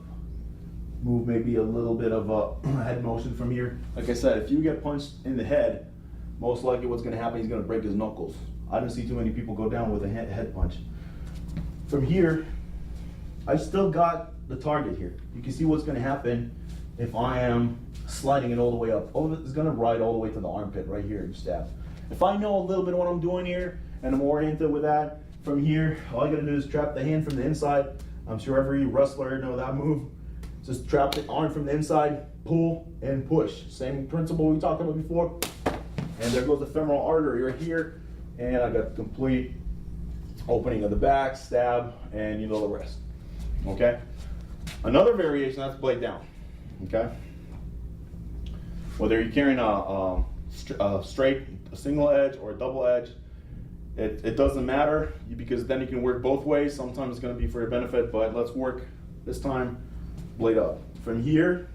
move maybe a little bit of a head motion from here. Like I said, if you get punched in the head, most likely what's going to happen, he's going to break his knuckles. I don't see too many people go down with a head punch. From here, I still got the target here. You can see what's going to happen if I am sliding it all the way up. It's going to ride all the way to the armpit right here and stab. If I know a little bit of what I'm doing here and I'm oriented with that, from here, all I got to do is trap the hand from the inside. I'm sure every wrestler knows that move. Just trap the arm from the inside, pull and push. Same principle we talked about before. And there goes the femoral artery right here. And I got complete opening of the back, stab, and you know the rest. Okay? Another variation, that's blade down. Okay? Whether you're carrying a straight, a single edge or a double edge, it doesn't matter, because then you can work both ways. Sometimes it's going to be for your benefit, but let's work this time blade up. From here,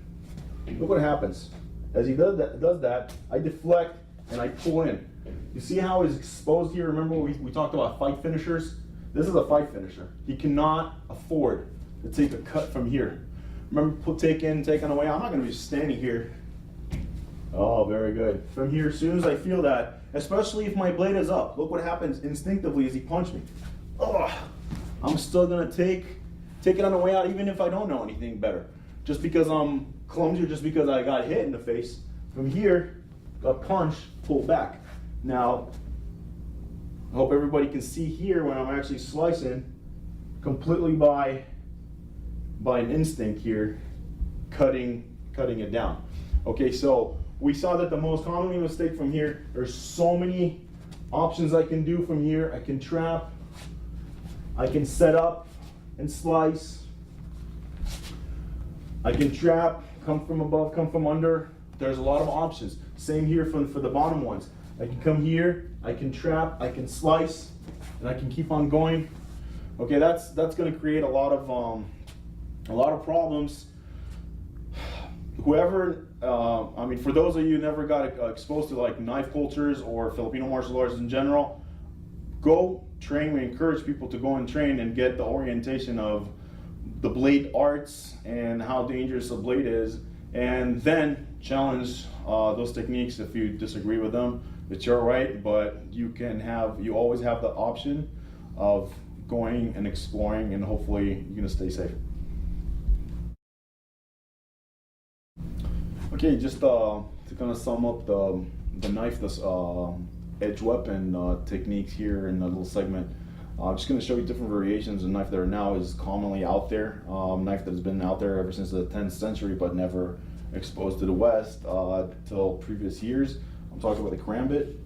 look what happens. As he does that, I deflect and I pull in. You see how it's exposed here? Remember we talked about fight finishers? This is a fight finisher. He cannot afford to take a cut from here. Remember, take in, take on away. I'm not going to be standing here. Oh, very good. From here, as soon as I feel that, especially if my blade is up, look what happens instinctively as he punched me. Oh, I'm still going to take it on the way out, even if I don't know anything better. Just because I'm clumsy, or just because I got hit in the face. From here, got punched, pull back. Now, I hope everybody can see here when I'm actually slicing, completely by an instinct here, cutting it down. Okay, so we saw that the most commonly mistake from here, there's so many options I can do from here. I can trap, I can set up and slice, I can trap, come from above, come from under, there's a lot of options. Same here for the bottom ones. I can come here, I can trap, I can slice, and I can keep on going. Okay, that's going to create a lot of problems. Whoever, I mean, for those of you who never got exposed to like knife cultures or Filipino martial arts in general, go train. We encourage people to go and train and get the orientation of the blade arts and how dangerous a blade is, and then challenge those techniques if you disagree with them. It's your right, but you always have the option of going and exploring, and hopefully you're gonna stay safe. Okay, just to kind of sum up the knife, this edge weapon techniques here in a little segment. I'm just going to show you different variations of knife that are now is commonly out there. Knife that has been out there ever since the 10th century, but never exposed to the West till previous years. I'm talking about the karambit.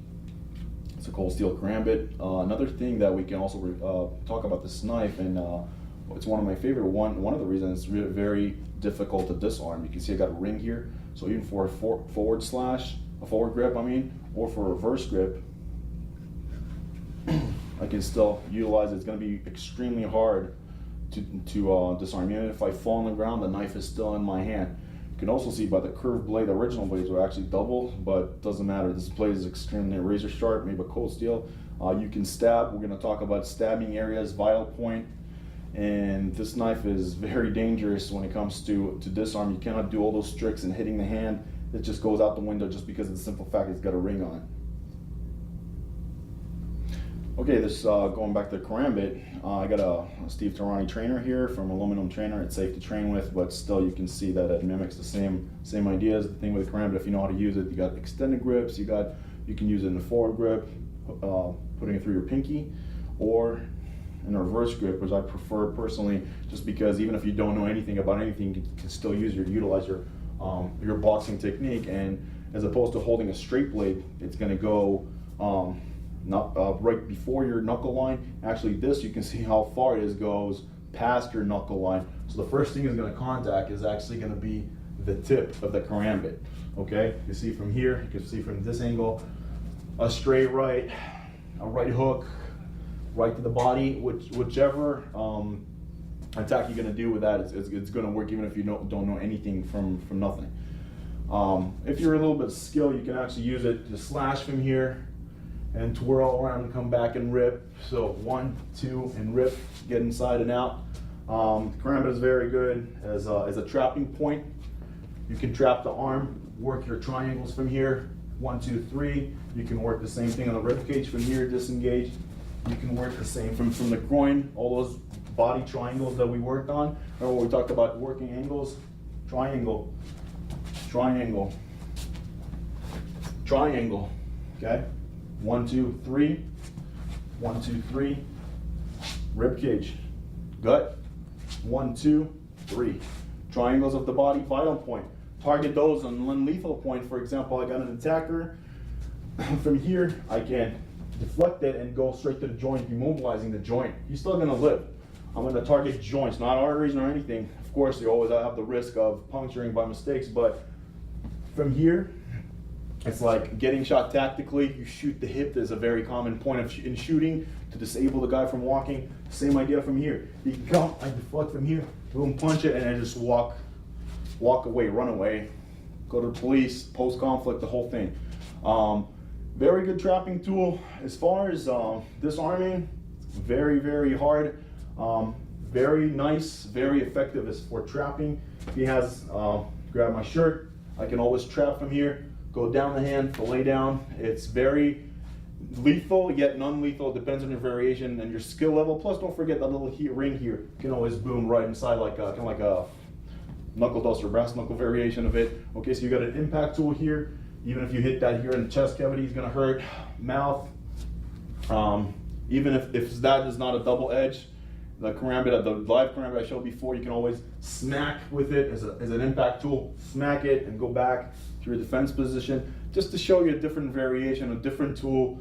It's a cold steel karambit. Another thing that we can also talk about this knife, and it's one of my favorite. One of the reasons it's really very difficult to disarm. You can see I got a ring here, so even for a forward grip, or for a reverse grip, I can still utilize it. It's going to be extremely hard to disarm. Even if I fall on the ground, the knife is still in my hand. You can also see by the curved blade, the original blades were actually double, but it doesn't matter. This blade is extremely razor sharp, made by cold steel. You can stab. We're going to talk about stabbing areas, vital point, and this knife is very dangerous when it comes to disarm. You cannot do all those tricks and hitting the hand. It just goes out the window just because of the simple fact it's got a ring on it. Okay, this going back to the karambit, I got a Steve Tarani trainer here from Aluminum Trainer. It's safe to train with, but still you can see that it mimics the same ideas. The thing with the karambit, if you know how to use it, you got extended grips. You can use it in a forward grip, putting it through your pinky, or in a reverse grip, which I prefer personally, just because even if you don't know anything about anything, you can still utilize your boxing technique. And as opposed to holding a straight blade, it's going to go right before your knuckle line. Actually, this, you can see how far it goes past your knuckle line. So the first thing it's going to contact is actually going to be the tip of the karambit. Okay, you see from here, you can see from this angle, a straight right, a right hook, right to the body, whichever attack you're going to do with that, it's going to work even if you don't know anything from nothing. If you're a little bit skilled, you can actually use it to slash from here and twirl around and come back and rip. So 1, 2, and rip, get inside and out. Karambit is very good as a trapping point. You can trap the arm, work your triangles from here, 1, 2, 3. You can work the same thing on the rib cage from here, disengage. You can work the same from the groin, all those body triangles that we worked on. Remember when we talked about working angles? Triangle, triangle, triangle, okay? 1, 2, 3, 1, 2, 3, rib cage, gut, 1, 2, 3. Triangles of the body, vital point. Target those on one lethal point. For example, I got an attacker. From here, I can deflect it and go straight to the joint, immobilizing the joint. He's still gonna live. I'm gonna target joints, not arteries or anything. Of course, you always have the risk of puncturing by mistakes, but from here, it's like getting shot tactically. You shoot the hip. There's a very common point in shooting to disable the guy from walking. Same idea from here. You can come, I deflect from here, boom, punch it, and I just walk away, run away, go to the police, post-conflict, the whole thing. Very good trapping tool. As far as disarming, very, very hard. Very nice, very effective as for trapping. He has, grab my shirt, I can always trap from here. Go down the hand, fillet down. It's very lethal, yet non-lethal. Depends on your variation and your skill level. Plus, don't forget that little ring here. You can always boom right inside, like kind of like a knuckle duster, brass knuckle variation of it. Okay, so you got an impact tool here. Even if you hit that here in the chest cavity, it's gonna hurt. Mouth. Even if that is not a double edge, the karambit, the live karambit I showed before, you can always smack with it as an impact tool. Smack it and go back to your defense position, just to show you a different variation, a different tool,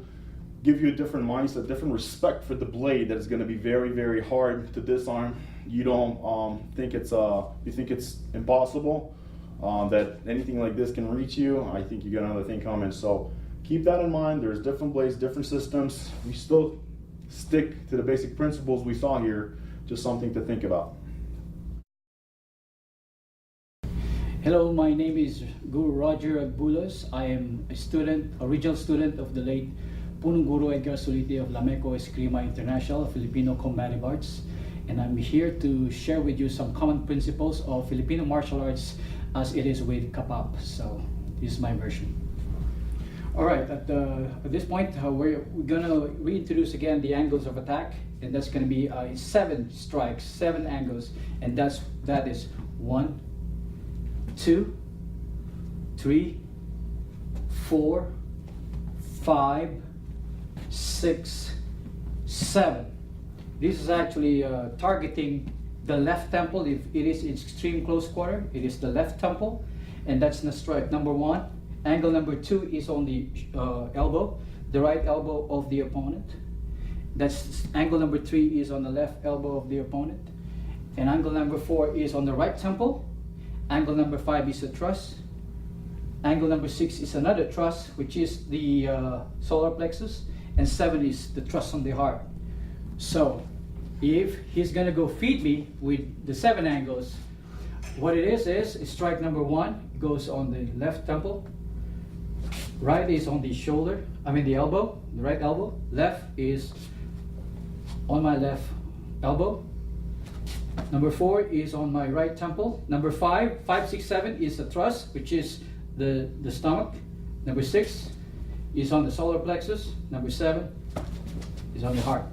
give you a different mindset, different respect for the blade that is going to be very, very hard to disarm. You don't think it's you think it's impossible. that anything like this can reach you, I think you got another thing coming. So keep that in mind. There's different blades, different systems. We still stick to the basic principles we saw here, just something to think about. Hello, my name is Guru Roger Agbulos. I am a student, original student of the late Punong Guru Edgar Solite of Lameco Eskrima International, Filipino Combative Arts. And I'm here to share with you some common principles of Filipino martial arts as it is with Kapap. So this is my version. All right, at this point, we're gonna reintroduce again the angles of attack, and that's gonna be 7 strikes, 7 angles, and that is 1, 2, 3, 4, 5, 6, 7. This is actually targeting the left temple. If it is in extreme close quarter, it is the left temple, and that's the strike number 1. Angle number 2 is on the elbow, the right elbow of the opponent. That's angle number 3 is on the left elbow of the opponent, and angle number 4 is on the right temple. Angle number 5 is a thrust. Angle number 6 is another thrust, which is the solar plexus, and 7 is the thrust on the heart. So if he's gonna go feed me with the 7 angles, what it is strike number 1 goes on the left temple, right is on the shoulder, the elbow, the right elbow, left is on my left elbow. Number 4 is on my right temple. Number 5, 6, 7 is a thrust, which is the stomach. Number 6 is on the solar plexus. Number 7 is on the heart.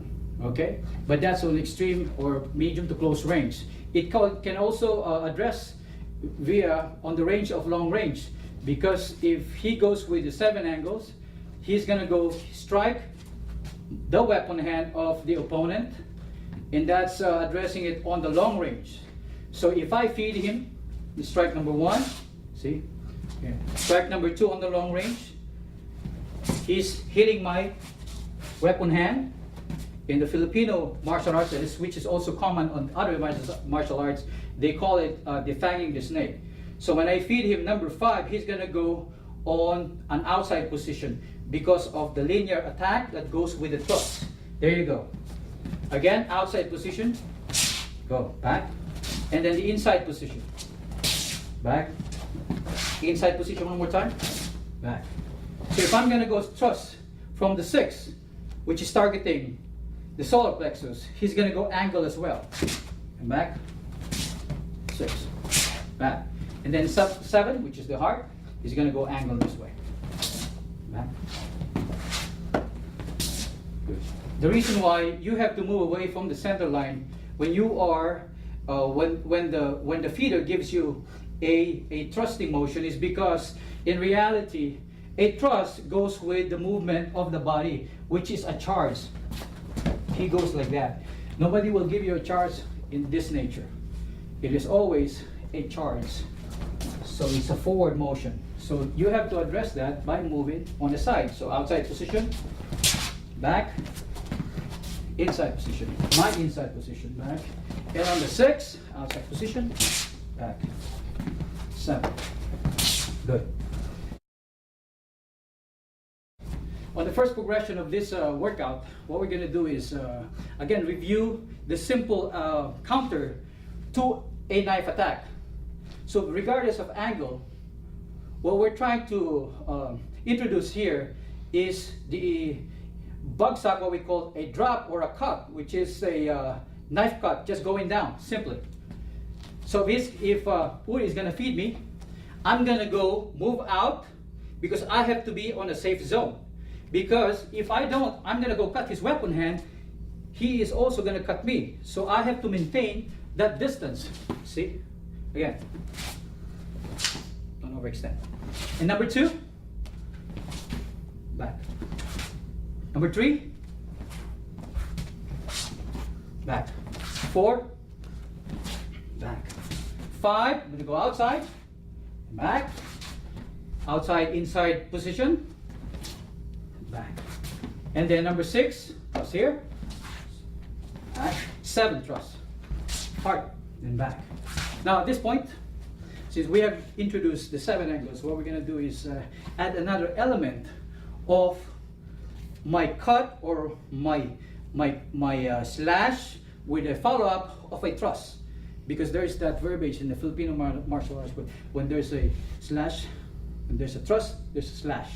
Okay, but that's on extreme or medium to close range. It can also address via on the range of long range, because if he goes with the 7 angles, he's gonna go strike the weapon hand of the opponent, and that's addressing it on the long range. So if I feed him the strike number 1, see, yeah. Strike number 2 on the long range, he's hitting my weapon hand. In the Filipino martial arts, which is also common on other martial arts, they call it defanging the snake. So when I feed him number 5, he's gonna go on an outside position because of the linear attack that goes with the thrust. There you go. Again, outside position, go back, and then the inside position, back, inside position one more time, back. So if I'm gonna go thrust from the 6, which is targeting the solar plexus, he's gonna go angle as well, and back, 6, back, and then 7, which is the heart, is gonna go angle this way, back. Good. The reason why you have to move away from the center line when you are when the feeder gives you a thrusting motion is because in reality a thrust goes with the movement of the body, which is a charge. He goes like that. Nobody will give you a charge in this nature. It is always a charge. So it's a forward motion. So you have to address that by moving on the side. So outside position, back, inside position, my inside position, back. And on the 6, outside position, back, 7. Good. On the first progression of this workout, what we're going to do is, again, review the simple counter to a knife attack. So regardless of angle, what we're trying to introduce here is the bugsack, what we call a drop or a cut, which is a knife cut, just going down, simply. So if Uri is going to feed me, I'm going to go move out because I have to be on a safe zone. Because if I don't, I'm going to go cut his weapon hand. He is also going to cut me. So I have to maintain that distance. See? Again. Don't overextend. And number 2, back. Number 3, back. 4, back. 5, I'm going to go outside, back. Outside, inside position. Back. And then number 6, thrust here. Back. 7, thrust. Heart, then back. Now at this point, since we have introduced the 7 angles, what we're going to do is add another element of my cut or my slash with a follow-up of a thrust. Because there is that verbiage in the Filipino martial arts, when there's a slash, when there's a thrust, there's a slash.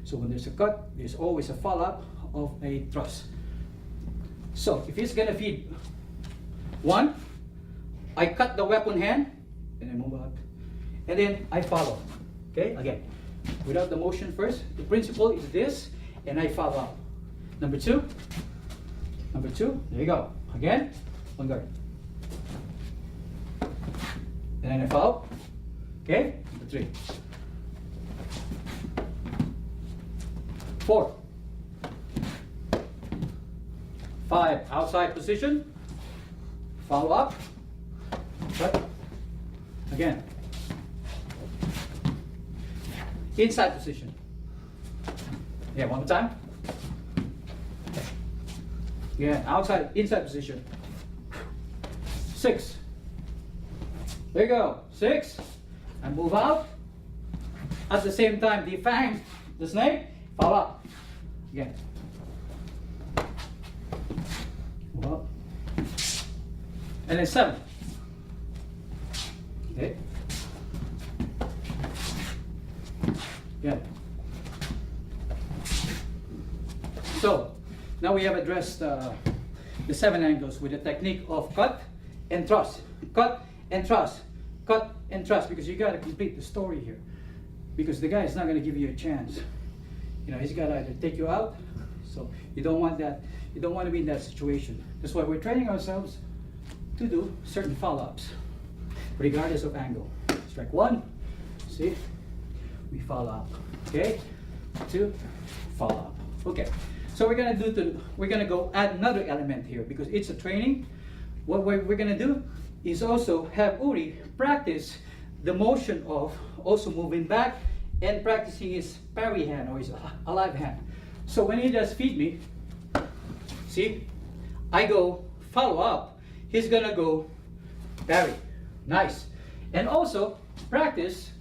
So when there's a cut, there's always a follow-up of a thrust. So if he's gonna feed 1, I cut the weapon hand, and I move out, and then I follow. Okay, again, without the motion first. The principle is this, and I follow up. Number 2, there you go. Again, 1 guard. And then I follow. Okay, number 3. 4. 5, outside position. Follow up. Cut. Again. Inside position. Yeah, one more time. Yeah, outside, inside position. 6. There you go. 6. And move out. At the same time, defang the snake. Follow up. Again. Move up. And then 7. Okay. Again. So, now we have addressed the 7 angles with the technique of cut and thrust. Cut and thrust. Cut and thrust, because you got to complete the story here. Because the guy is not going to give you a chance. You know, he's got to either take you out. So you don't want that. You don't want to be in that situation. That's why we're training ourselves to do certain follow-ups, regardless of angle. Strike 1. See, we follow up. Okay. 2, follow up. Okay. So we're gonna go add another element here because it's a training. What we're gonna do is also have Uri practice the motion of also moving back and practicing his parry hand or his alive hand. So when he does feed me, see, I go follow up. He's gonna go parry. Nice. And also practice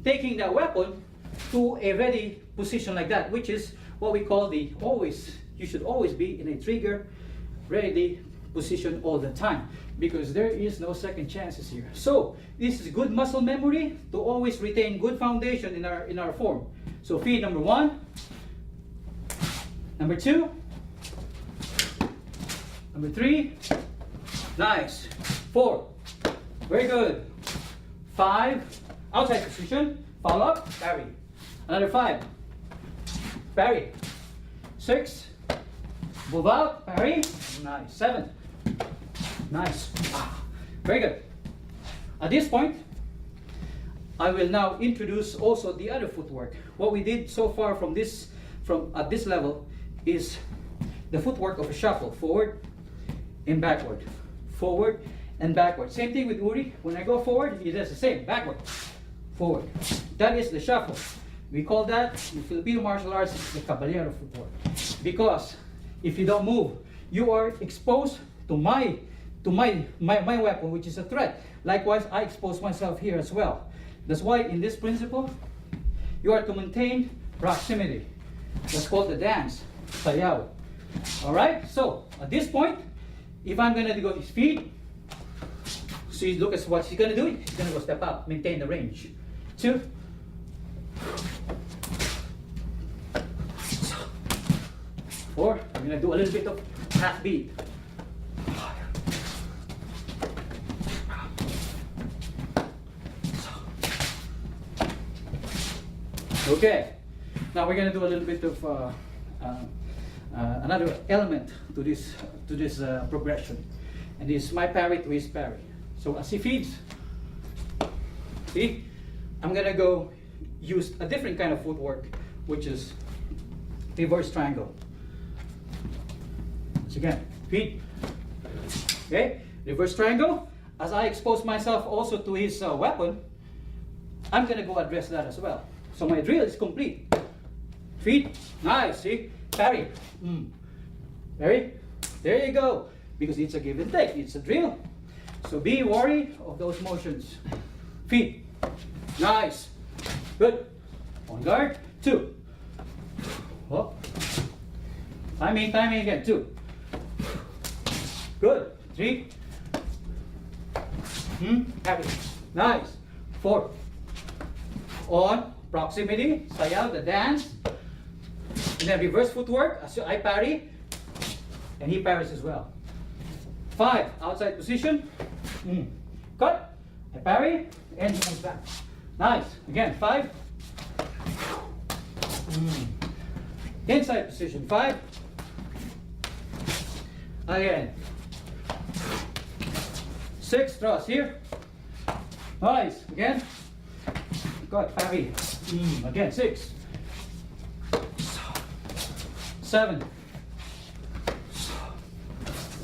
taking that weapon to a ready position like that, which is what we call the always, you should always be in a trigger ready position all the time, because there is no second chances here. So this is good muscle memory to always retain good foundation in our form. So feed number 1, number 2, number 3, nice, 4, very good, 5, outside position, follow up, parry, another 5, parry, 6, move out, parry, nice, 7, nice, very good. At this point, I will now introduce also the other footwork. What we did so far at this level is the footwork of a shuffle, forward and backward, forward and backward. Same thing with Uri. When I go forward, he does the same, backward, forward. That is the shuffle. We call that in Filipino martial arts the caballero footwork. Because if you don't move, you are exposed to my weapon, which is a threat. Likewise, I expose myself here as well. That's why in this principle, you are to maintain proximity. That's called the dance, sayaw. All right. So at this point, if I'm gonna go his feet, so you look at what he's gonna do. He's gonna go step up, maintain the range. 2, 4. I'm gonna do a little bit of half beat. Okay, now we're gonna do a little bit of another element to this progression, and this is my parry to his parry. So as he feeds, see, I'm gonna go use a different kind of footwork, which is reverse triangle. Once again, feed. Okay, reverse triangle. As I expose myself also to his weapon, I'm gonna go address that as well. So my drill is complete. Feet, nice, see, parry, parry, there you go. Because it's a give and take, it's a drill. So be wary of those motions. Feet. Nice. Good. On guard. 2. Oh. Timing again. 2. Good. 3. Happy. Nice. 4. On. Proximity. Sayaw, the dance. And then reverse footwork. As I parry. And he parries as well. 5. Outside position. Cut. I parry. And he comes back. Nice. Again. 5. Inside position. 5. Again. 6. Thrust here. Nice. Again. Cut. Parry. Again. 6. 7.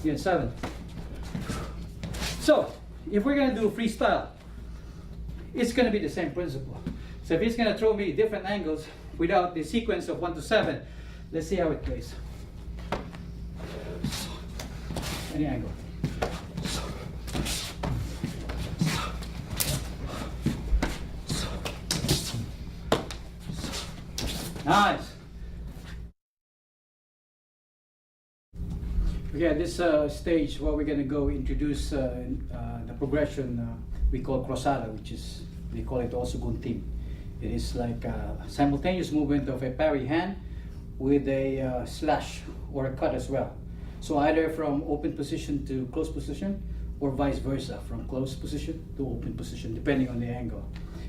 Again. 7. So, if we're going to do freestyle, it's going to be the same principle. So if he's going to throw me different angles without the sequence of 1 to 7, let's see how it plays. Any angle. Nice. Okay, at this stage, what we're going to go introduce the progression we call cruzada, which is, they call it also gunting. It is like a simultaneous movement of a parry hand with a slash or a cut as well. So either from open position to closed position, or vice versa, from closed position to open position, depending on the angle.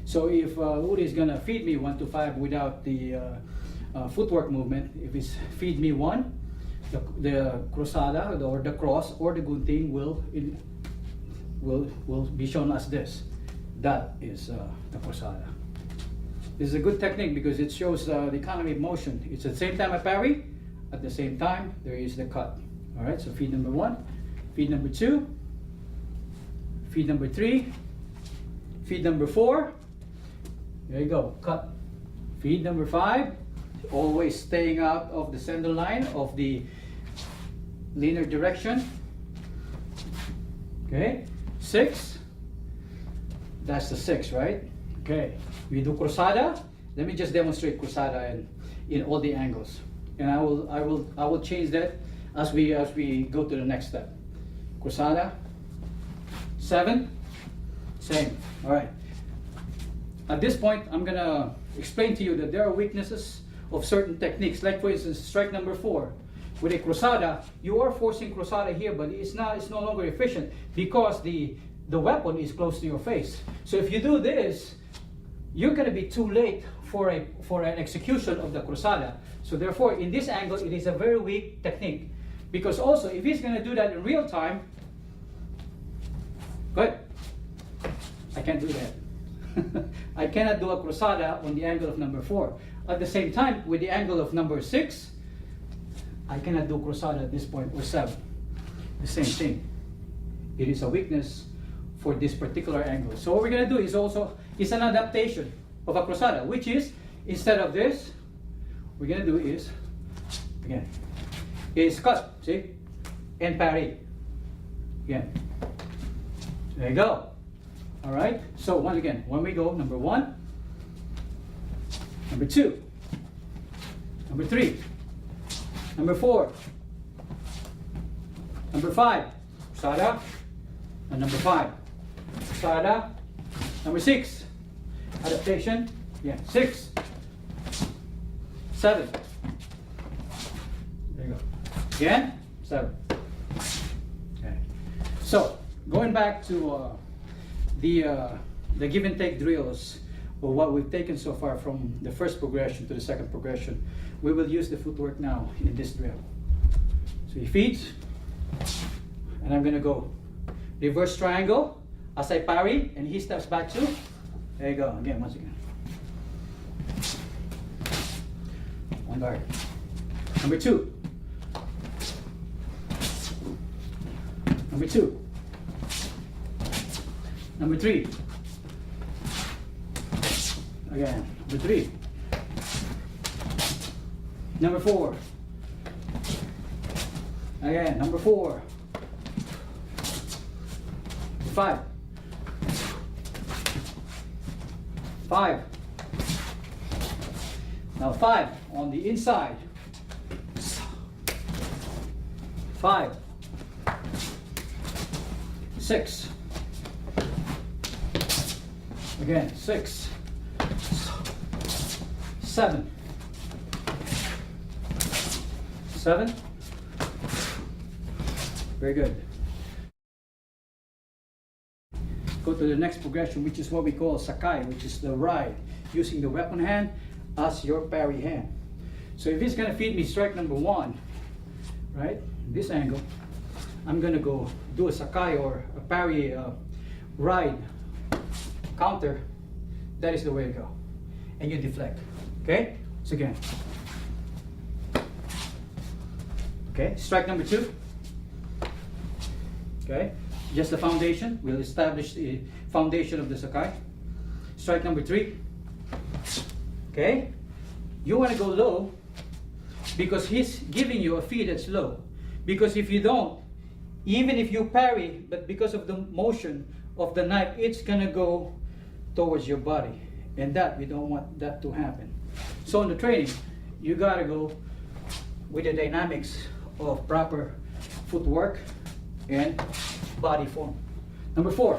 So if Uri is going to feed me 1 to 5 without the footwork movement, if it's feed me 1, the cruzada or the cross or the gunting will be shown as this. That is the cruzada. This is a good technique because it shows the economy of motion. It's at the same time a parry, at the same time there is the cut. All right, so feed number 1, feed number 2, feed number 3, feed number 4. There you go, cut. Feed number 5, always staying out of the center line of the linear direction. Okay, 6. That's the 6, right? Okay, we do cruzada. Let me just demonstrate cruzada in all the angles, and I will change that as we go to the next step. Cruzada. 7. Same. All right. At this point, I'm gonna explain to you that there are weaknesses of certain techniques. Like for instance, strike number 4. With a cruzada, you are forcing cruzada here, but it's no longer efficient because the weapon is close to your face. So if you do this, you're going to be too late for an execution of the cruzada. So therefore, in this angle, it is a very weak technique. Because also, if he's going to do that in real time, good. I can't do that. I cannot do a cruzada on the angle of number 4. At the same time, with the angle of number 6, I cannot do cruzada at this point, or 7. The same thing. It is a weakness for this particular angle. So what we're going to do is an adaptation of a cruzada, which is, instead of this, we're going to do is, again, is cut, see, and parry. Again. There you go. All right. So once again, when we go, number 1, number 2, number 3, number 4, number 5, cruzada, and number 5, cruzada, number 6, adaptation, yeah, 6, 7, there you go, again, 7. Okay. So going back to the give and take drills, or what we've taken so far from the first progression to the second progression, we will use the footwork now in this drill. So he feeds, and I'm going to go reverse triangle as I parry, and he steps back too. There you go, again, once again. On guard. Number 2. Number 2. Number 3. Again, number 3. Number 4. Again, number 4. 5. 5. Now 5 on the inside. 5. 6. Again, 6. 7. 7. Very good. Go to the next progression, which is what we call sakai, which is the ride, using the weapon hand as your parry hand. So if he's gonna feed me strike number 1, right, this angle, I'm gonna go do a sakai or a parry ride counter. That is the way to go. And you deflect. Okay? So again. Okay, strike number 2. Okay, just the foundation. We'll establish the foundation of the sakai. Strike number 3. Okay, you want to go low because he's giving you a feed that's low. Because if you don't, even if you parry, but because of the motion of the knife, it's gonna go towards your body, and that we don't want that to happen. So in the training, you gotta go with the dynamics of proper footwork and body form. Number 4.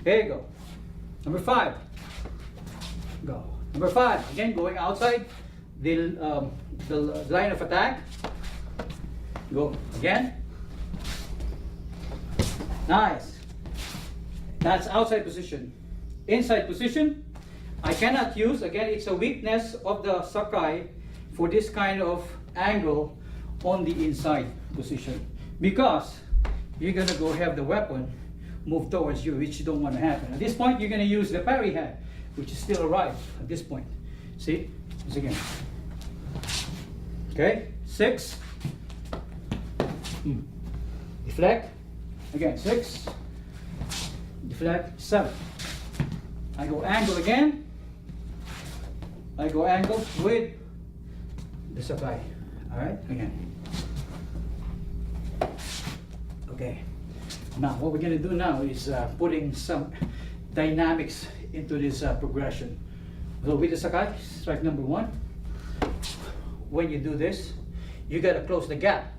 There you go. Number 5. Go. Number 5. Again, going outside the line of attack. Go again. Nice. That's outside position. Inside position, I cannot use, again, it's a weakness of the sakai for this kind of angle on the inside position, because you're gonna go have the weapon move towards you, which you don't want to happen. At this point, you're gonna use the parry hand, which is still a right at this point. See, this again. Okay, 6. Deflect. Again, 6. Deflect. 7. I go angle again. I go angle with the sakai. All right, again. Okay. Now, what we're going to do now is putting some dynamics into this progression. So with the sakai, strike number 1. When you do this, you got to close the gap.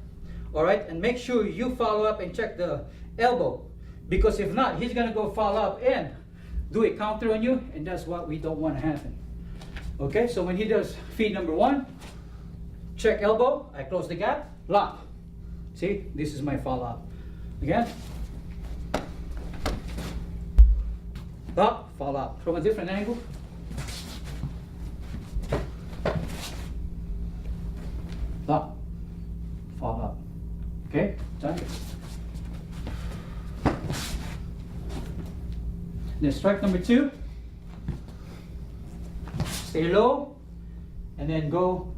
All right, and make sure you follow up and check the elbow, because if not, he's going to go follow up and do a counter on you, and that's what we don't want to happen. Okay, so when he does feed number 1, check elbow, I close the gap, lock. See, this is my follow up. Again, lock, follow up from a different angle. Lock, follow up. Okay, done. Then strike number 2. Stay low, and then go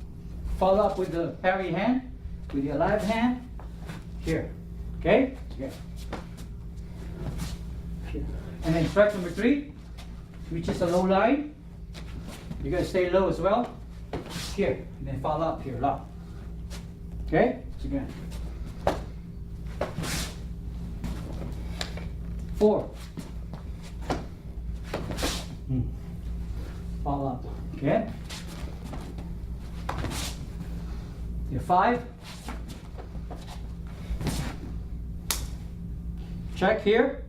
follow up with the parry hand, with the alive hand. Here, okay? Here. And then strike number 3, which is a low line. You gotta stay low as well. Here, and then follow up here, lock. Okay? So again. 4. Follow up. Okay? Your 5. Check here.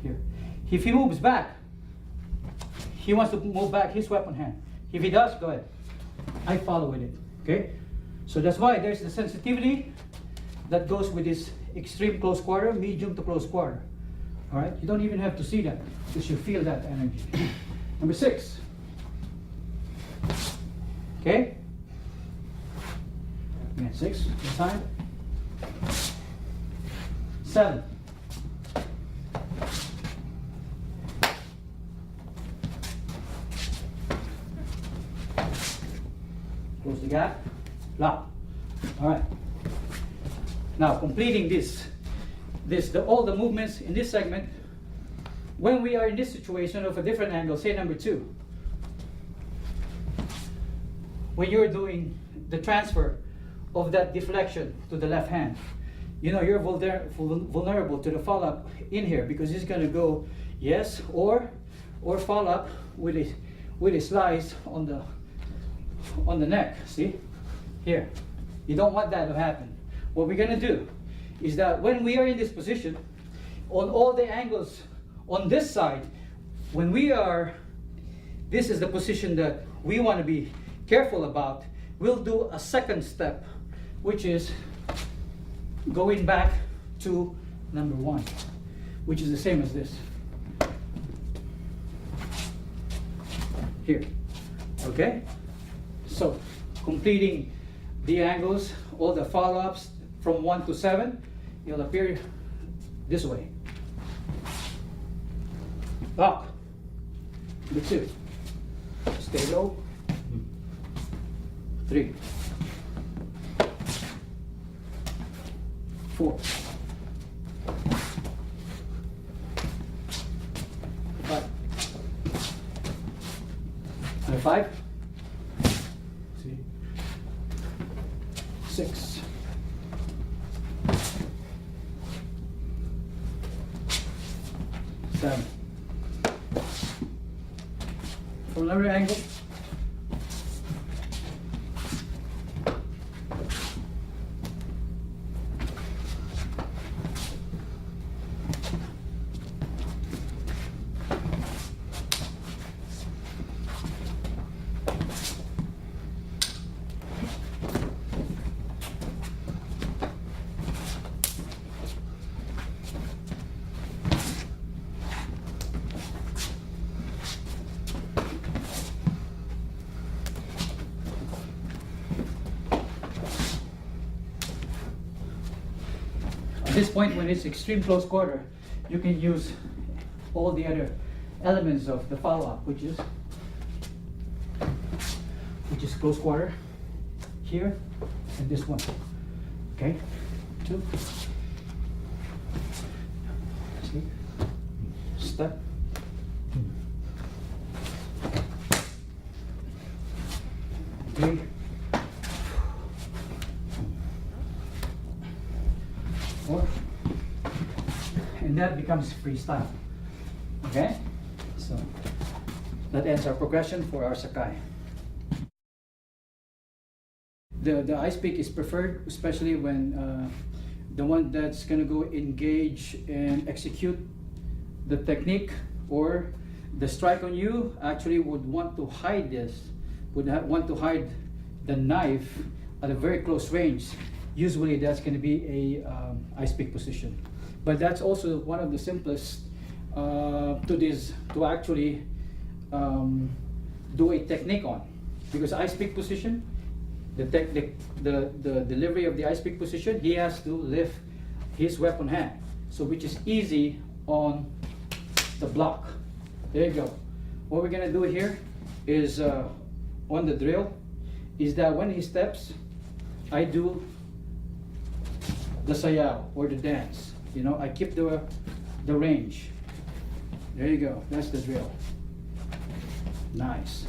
Here. If he moves back, he wants to move back his weapon hand. If he does, go ahead. I follow with it. Okay? So that's why there's the sensitivity that goes with this extreme close quarter, medium to close quarter. All right? You don't even have to see that, because you feel that energy. Number 6. Okay? Again, 6. This time. 7. Close the gap. Lock. All right. Now, completing all the movements in this segment, when we are in this situation of a different angle, say number 2, when you're doing the transfer of that deflection to the left hand, you know you're vulnerable to the follow-up in here, because it's going to go Yes, or follow up with a slice on the neck. See? Here. You don't want that to happen. What we're gonna do is that when we are in this position, on all the angles on this side, when we are, this is the position that we want to be careful about, we'll do a second step, which is going back to number 1, which is the same as this. Here. Okay? So, completing the angles, all the follow-ups from 1 to 7, it'll appear this way. Up. Number 2. Stay low. 3. 4. 5. Number 5. See. 6. 7. From another angle. At this point, when it's extreme close quarter, you can use all the other elements of the follow-up, which is close quarter here and this one. Okay, 2. See, step. 3. 4. And that becomes freestyle. Okay? So that ends our progression for our Sakai. The ice pick is preferred, especially when the one that's going to go engage and execute the technique or the strike on you actually would want to hide this, want to hide the knife at a very close range. Usually that's going to be a ice pick position, but that's also one of the simplest to actually do a technique on, because ice pick position, the delivery of the ice pick position, he has to lift his weapon hand, so which is easy on the block. There you go. What we're gonna do here is on the drill is that when he steps, I do the sayaw or the dance. You know, I keep the range. There you go. That's the drill. Nice.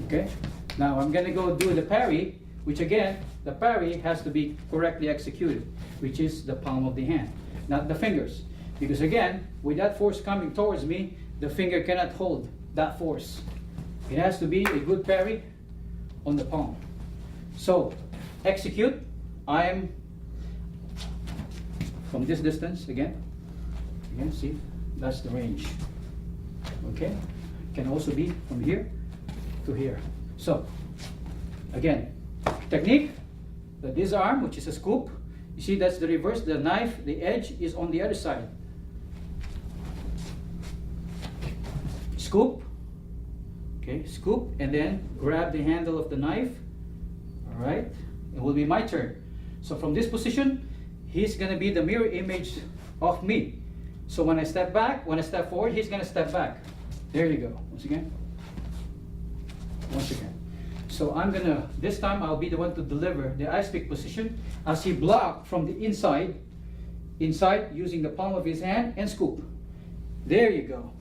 Okay. Now I'm gonna go do the parry, which again, the parry has to be correctly executed, which is the palm of the hand, not the fingers. Because again, with that force coming towards me, the finger cannot hold that force. It has to be a good parry on the palm. So, execute. I am from this distance again, see, that's the range. Okay, can also be from here to here. So, again, technique, the disarm, which is a scoop. You see, that's the reverse. The knife, the edge is on the other side. Scoop, okay, scoop, and then grab the handle of the knife. All right, it will be my turn. So from this position, he's gonna be the mirror image of me. So when I step back, when I step forward, he's gonna step back. There you go. Once again. Once again. So I'm gonna, this time I'll be the one to deliver the ice pick position as he blocked from the inside using the palm of his hand and scoop. There you go.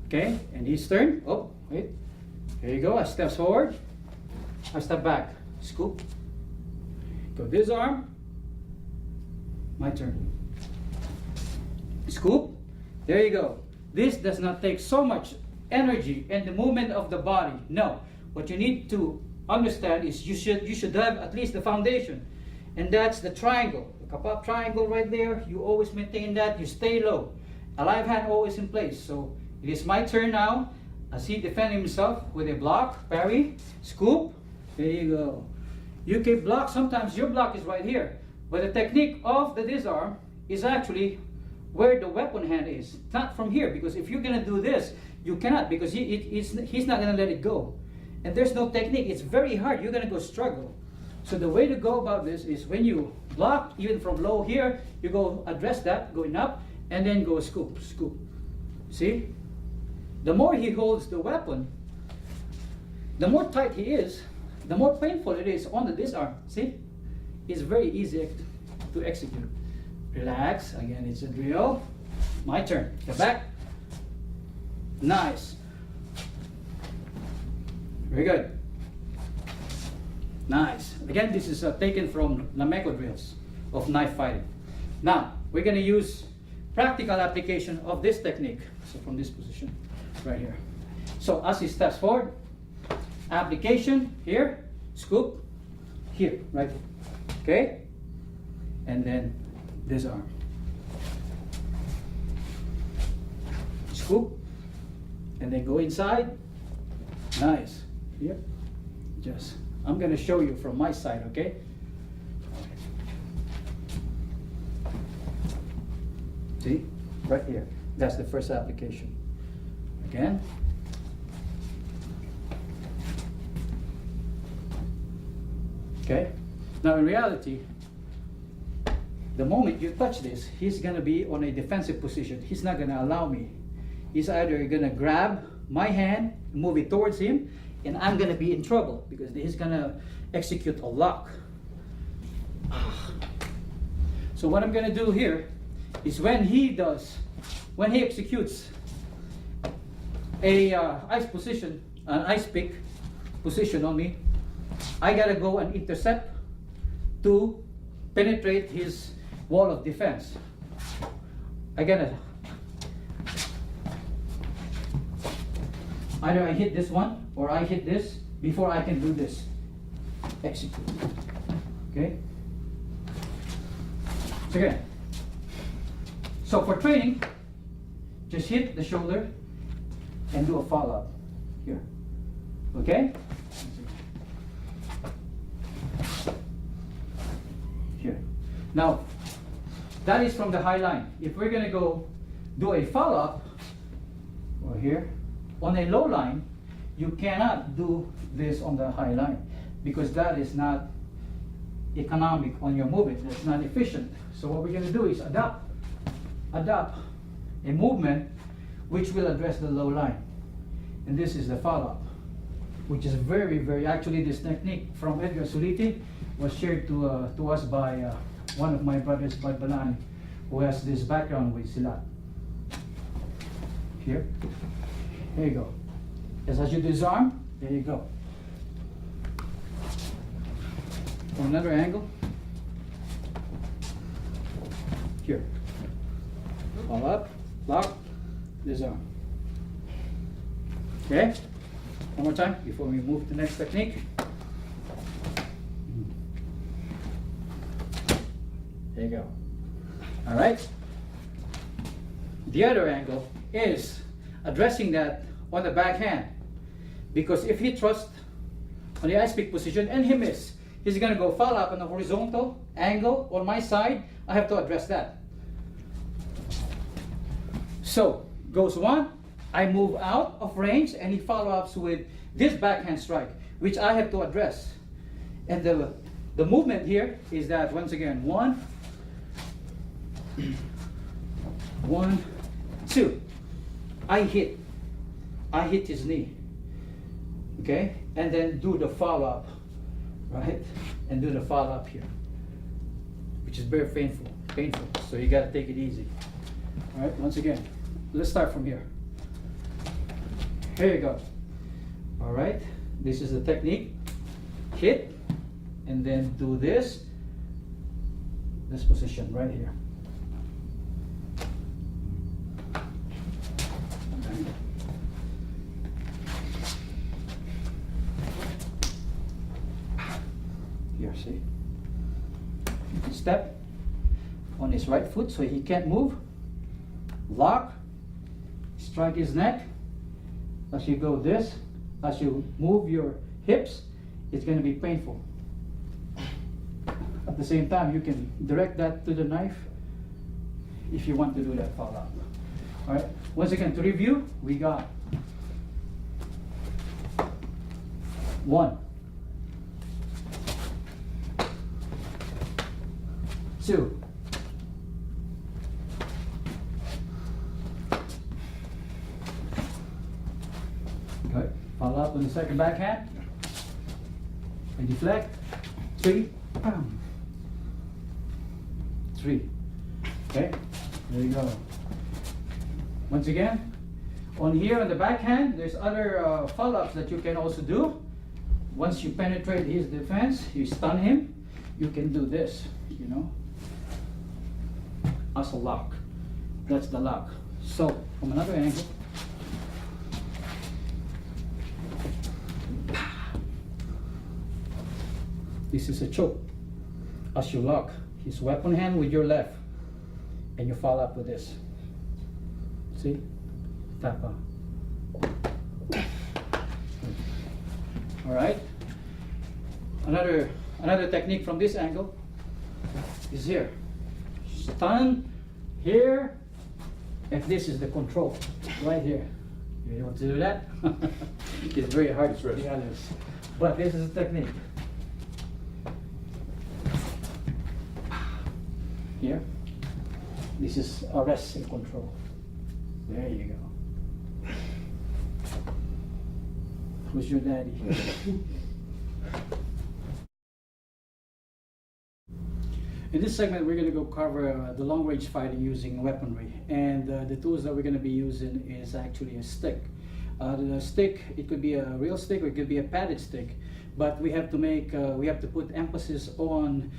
Okay, and his turn. Oh, wait. There you go. I step forward. I step back. Scoop. Go disarm. My turn. Scoop. There you go. This does not take so much energy and the movement of the body. No. What you need to understand is you should have at least the foundation. And that's the triangle. The Kapap triangle right there. You always maintain that. You stay low. A live hand always in place. So it is my turn now. As he defends himself with a block, parry, scoop. There you go. You can block. Sometimes your block is right here. But the technique of the disarm is actually where the weapon hand is. Not from here. Because if you're going to do this, you cannot. Because he's not going to let it go. And there's no technique. It's very hard. You're going to go struggle. So the way to go about this is when you block, even from low here, you go address that, going up, and then go scoop, scoop. See? The more he holds the weapon, the more tight he is, the more painful it is on the disarm. See? It's very easy to execute. Relax. Again, it's a drill. My turn. Get back. Nice. Very good. Nice. Again, this is taken from Lameko drills of knife fighting. Now, we're going to use practical application of this technique. So from this position, right here. So as he steps forward, application here, scoop, here, right here. Okay? And then disarm. Scoop, and then go inside. Nice. Here. Just, I'm going to show you from my side, okay? See? Right here. That's the first application. Again. Okay? Now in reality, the moment you touch this, he's going to be on a defensive position. He's not going to allow me. He's either going to grab my hand, move it towards him, and I'm going to be in trouble because he's going to execute a lock. So what I'm going to do here is when he executes a ice position, an ice pick position on me, I got to go and intercept to penetrate his wall of defense. I got to either I hit this one or I hit this before I can do this. Execute. Okay? So again. So for training, just hit the shoulder and do a follow-up here. Okay? Here. Now, that is from the high line. If we're going to go do a follow-up, or here, on a low line, you cannot do this on the high line because that is not economic on your movement. That's not efficient. So what we're going to do is adapt a movement which will address the low line. And this is the follow-up, which is very, very, actually this technique from Edgar Suliti was shared to us by one of my brothers, by Balani, who has this background with Silat. Here. There you go. As you disarm, there you go. From another angle. Here. All up, lock, disarm. Okay? One more time before we move to the next technique. There you go. All right? The other angle is addressing that on the backhand, because if he thrusts on the ice pick position and he misses, he's going to go follow up on the horizontal angle on my side. I have to address that. So goes one, I move out of range, and he follow-ups with this backhand strike, which I have to address. And the movement here is that once again, 1, 1, 2. I hit his knee, okay, and then do the follow-up, right, and do the follow-up here, which is very painful. So you got to take it easy. All right, once again, let's start from here. Here you go. All right, this is the technique. Hit, and then do this position right here. See? Step on his right foot so he can't move. Lock. Strike his neck. As you go this, as you move your hips, it's going to be painful. At the same time, you can direct that to the knife if you want to do that follow-up. All right. Once again, to review, we got 1, 2, 'Right. Follow up on the second backhand. And deflect. 3. 3. Okay. There you go. Once again, on here on the backhand, there's other follow-ups that you can also do. Once you penetrate his defense, you stun him, you can do this, you know, as a lock. That's the lock. So, from another angle, this is a choke. As you lock his weapon hand with your left, and you follow up with this. See? Tap on. All right. Another technique from this angle is here. Stun here, and this is the control right here. You want to do that? It's very hard to be honest, but this is a technique. Here, this is arrest and control. There you go. Who's your daddy? In this segment, we're going to go cover the long-range fighting using weaponry, and the tools that we're going to be using is actually a stick. The stick, it could be a real stick or it could be a padded stick, but we have to put emphasis on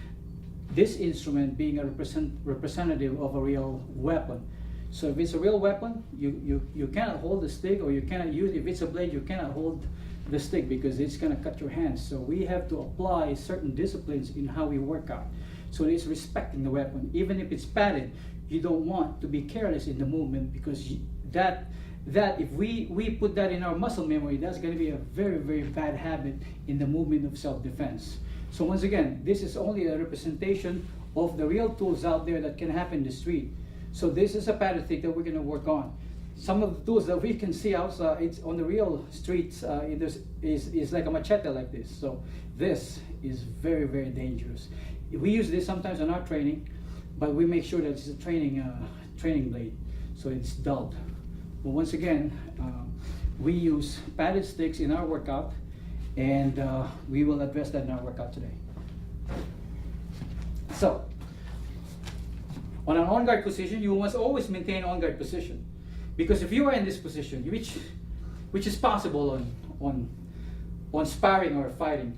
this instrument being a representative of a real weapon. So if it's a real weapon, you cannot hold the stick, or you cannot use, if it's a blade, you cannot hold the stick because it's going to cut your hands. So we have to apply certain disciplines in how we work out. So it's respecting the weapon. Even if it's padded, you don't want to be careless in the movement, because that if we put that in our muscle memory, that's going to be a very, very bad habit in the movement of self-defense. So once again, this is only a representation of the real tools out there that can happen in the street. So this is a padded stick that we're going to work on. Some of the tools that we can see outside, it's on the real streets, is like a machete like this. So this is very, very dangerous. We use this sometimes in our training, but we make sure that it's a training blade, so it's dulled. But once again, we use padded sticks in our workout, and we will address that in our workout today. So, on an on-guard position, you must always maintain on-guard position, because if you are in this position, which is possible on sparring or fighting,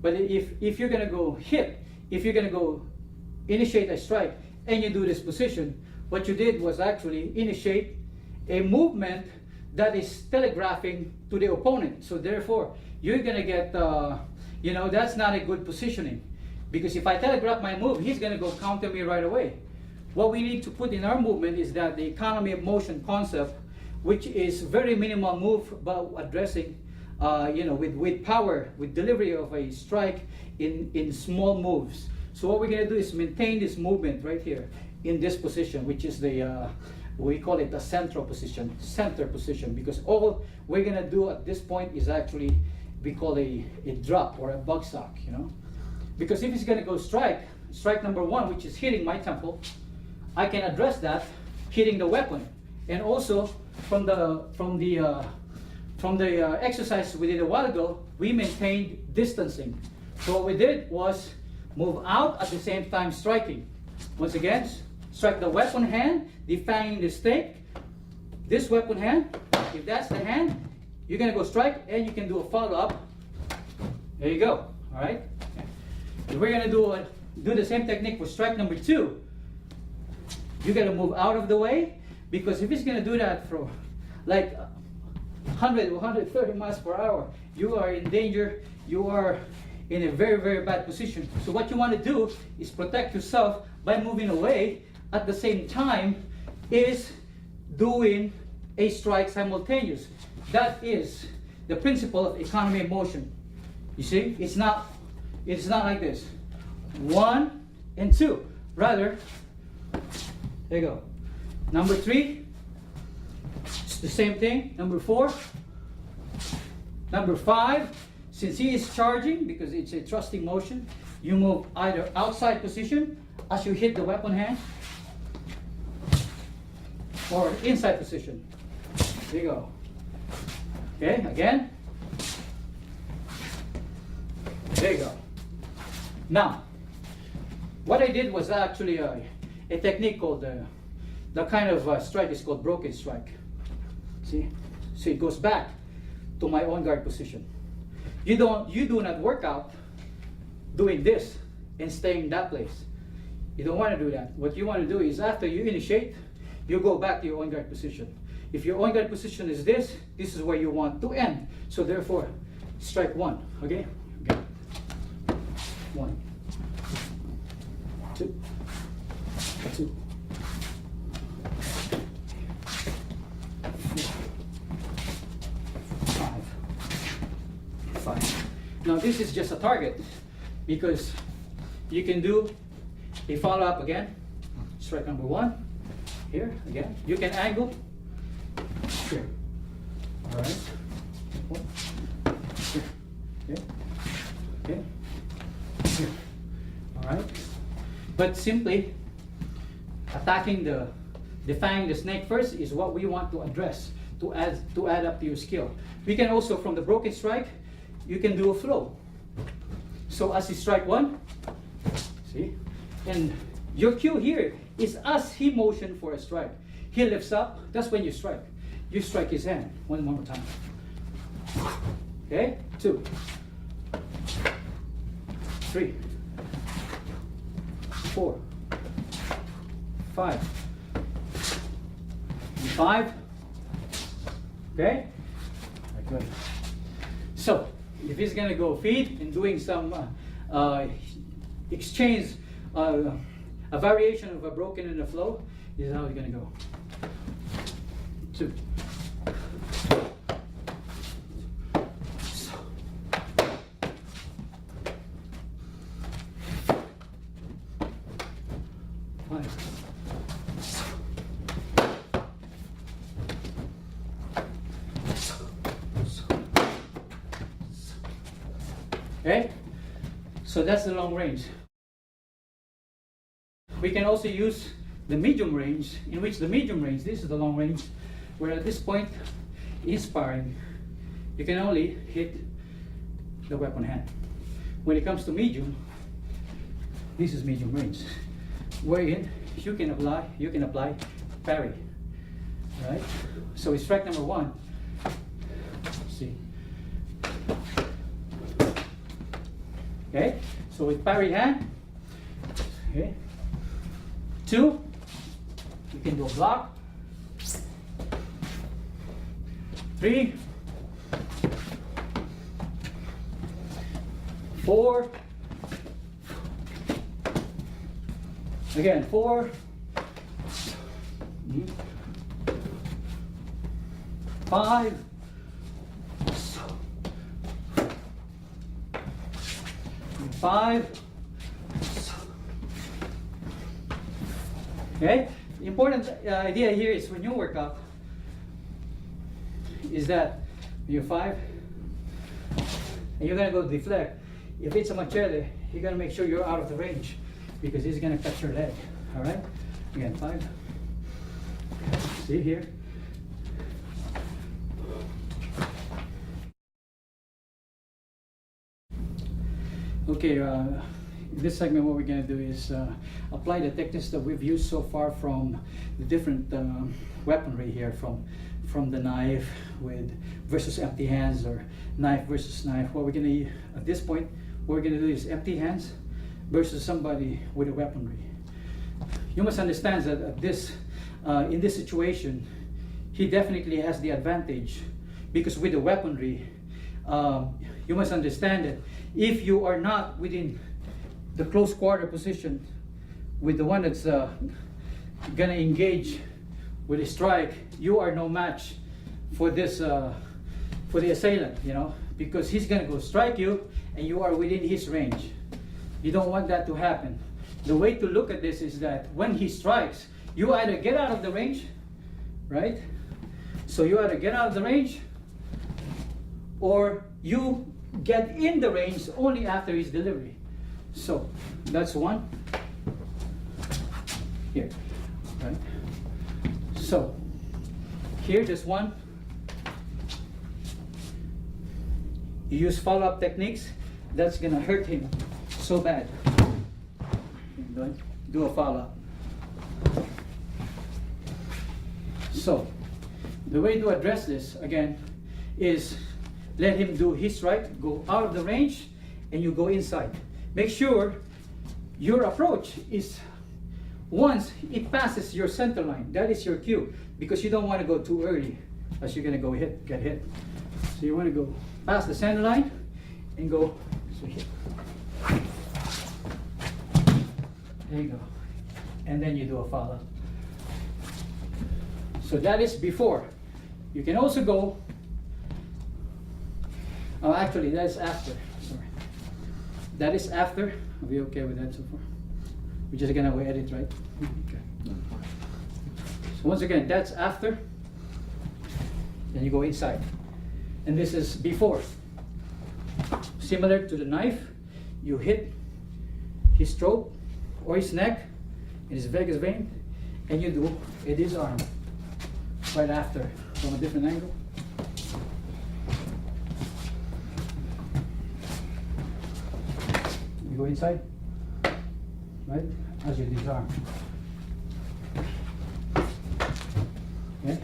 but if you're going to go hit, if you're going to go initiate a strike and you do this position, what you did was actually initiate a movement that is telegraphing to the opponent. So therefore, you're going to get, that's not a good positioning. Because if I telegraph my move, he's going to go counter me right away. What we need to put in our movement is that the economy of motion concept, which is very minimal move about addressing, with power, with delivery of a strike in small moves. So what we're going to do is maintain this movement right here in this position, which is we call it the center position, because all we're going to do at this point is actually, we call a drop or a bug sock, Because if he's going to go strike number 1, which is hitting my temple, I can address that hitting the weapon. And also from the exercise we did a while ago, we maintained distancing. So what we did was move out at the same time striking. Once again, strike the weapon hand, defying the stake. This weapon hand, if that's the hand, you're going to go strike, and you can do a follow-up. There you go. All right. If we're going to do the same technique for strike number 2, you got to move out of the way, because if he's going to do that for like 100 or 130 miles per hour, you are in danger. You are in a very, very bad position. So what you want to do is protect yourself by moving away. At the same time is doing a strike simultaneous. That is the principle of economy of motion. You see, it's not like this. 1 and 2. Rather, there you go. Number 3, it's the same thing. Number 4. Number 5, since he is charging, because it's a thrusting motion, you move either outside position as you hit the weapon hand, or inside position. There you go. Okay, again. There you go. Now, what I did was actually a technique called the kind of strike is called broken strike. See, so it goes back to my on guard position. You do not work out doing this and staying in that place. You don't want to do that. What you want to do is after you initiate, you go back to your on guard position. If your on guard position is this is where you want to end. So therefore, strike 1. Okay. 1, 2, 2, 5. Now this is just a target because you can do a follow up again. Strike number 1 here again. You can angle here. All right. 1, 2, okay. Okay. Here. All right. But simply attacking defying the snake first is what we want to address to add up to your skill. We can also, from the broken strike, you can do a flow. So as you strike 1, see, and your cue here is as he motioned for a strike. He lifts up. That's when you strike. You strike his hand. One more time. Okay. 2, 3, 4, 5, 5. Okay. Good. So if he's gonna go feed and doing some exchange, a variation of a broken and a flow, this is how he's gonna go. 2. Okay, so that's the long range. We can also use the medium range, in which the medium range, this is the long range, where at this point, in sparring, you can only hit the weapon hand. When it comes to medium, this is medium range, wherein you can apply parry, right? So it's strike number 1. See. Okay, so with parry hand, okay. 2, you can do a block. 3, 4, again 4, 5, 5. Okay, the important idea here is when you work up is that you're 5 and you're gonna go deflect. If it's a machete, you're gonna make sure you're out of the range because he's gonna cut your leg. All right, again 5. See here. Okay, in this segment what we're going to do is apply the techniques that we've used so far from the different weaponry here, from the knife with versus empty hands, or knife versus knife. What we're going to, at this point, what we're going to do is empty hands versus somebody with a weaponry. You must understand that at this, in this situation, he definitely has the advantage because with the weaponry, you must understand that if you are not within the close quarter position with the one that's gonna engage with a strike, you are no match for this for the assailant, you know, because he's gonna go strike you and you are within his range. You don't want that to happen. The way to look at this is that when he strikes, you either get out of the range, right? So you either get out of the range or you get in the range only after his delivery. So that's one. Here, right? So here, this one. You use follow-up techniques, that's gonna hurt him so bad. Do a follow-up. So the way to address this again is let him do his strike, go out of the range, and you go inside. Make sure your approach is once it passes your center line, that is your cue, because you don't want to go too early, as you're gonna go get hit. So you want to go past the center line and go so here. There you go, and then you do a follow. So that is before. You can also go. Oh, actually, that is after. Sorry, that is after. Are we okay with that so far? We're just gonna edit, right? Okay. So once again, that's after. Then you go inside, and this is before. Similar to the knife, you hit his throat or his neck in his vagus vein, and you do a disarm right after from a different angle. You go inside, right, as you disarm. Okay,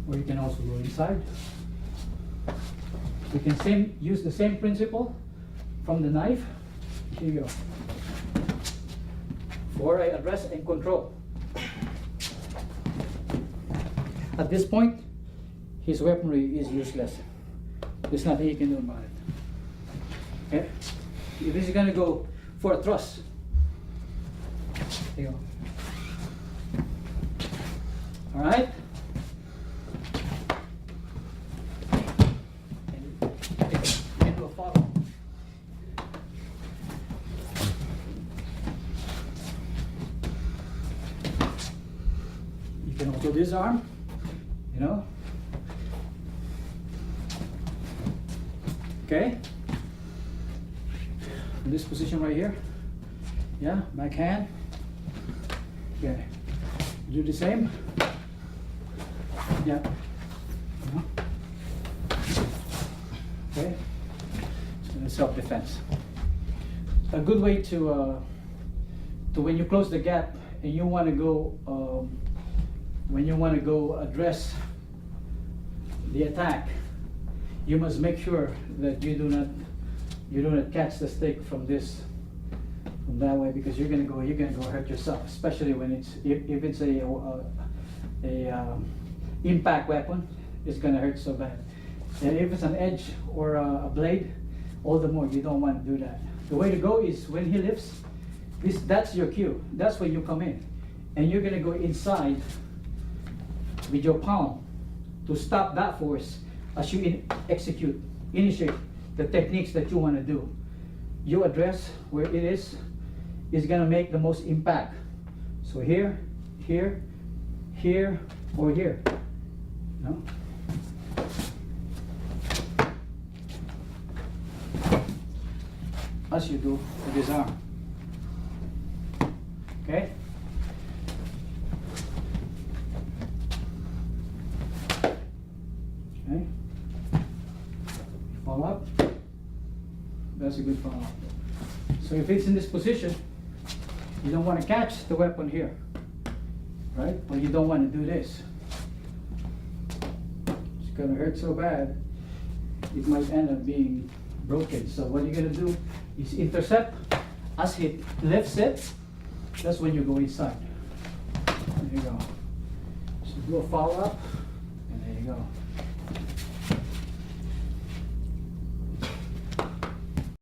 or you can also go inside. We can use the same principle from the knife. Here you go. For I address and control. At this point, his weaponry is useless. There's nothing you can do about it. Okay? If this is gonna go for a thrust, there you go. All right? And do a follow. You can also disarm, you know. Okay? In this position right here. Yeah, backhand. Okay. Do the same. Yeah. Okay. So that's self-defense. A good way to when you close the gap and you want to go when you want to go address the attack, you must make sure that you do not catch the stick from that way, because you're gonna go hurt yourself, especially when if it's a impact weapon. It's gonna hurt so bad. And if it's an edge or a blade, all the more you don't want to do that. The way to go is when he lifts, that's your cue. That's when you come in, and you're gonna go inside with your palm to stop that force as you initiate the techniques that you want to do. You address where it is gonna make the most impact. So here, here, here, or here. No? As you do the disarm. Okay? Okay? Follow up. That's a good follow up. So if it's in this position, you don't want to catch the weapon here, right? Or you don't want to do this. It's going to hurt so bad, it might end up being broken. So what you're going to do is intercept. As he lifts it, that's when you go inside. There you go. So do a follow up, and there you go.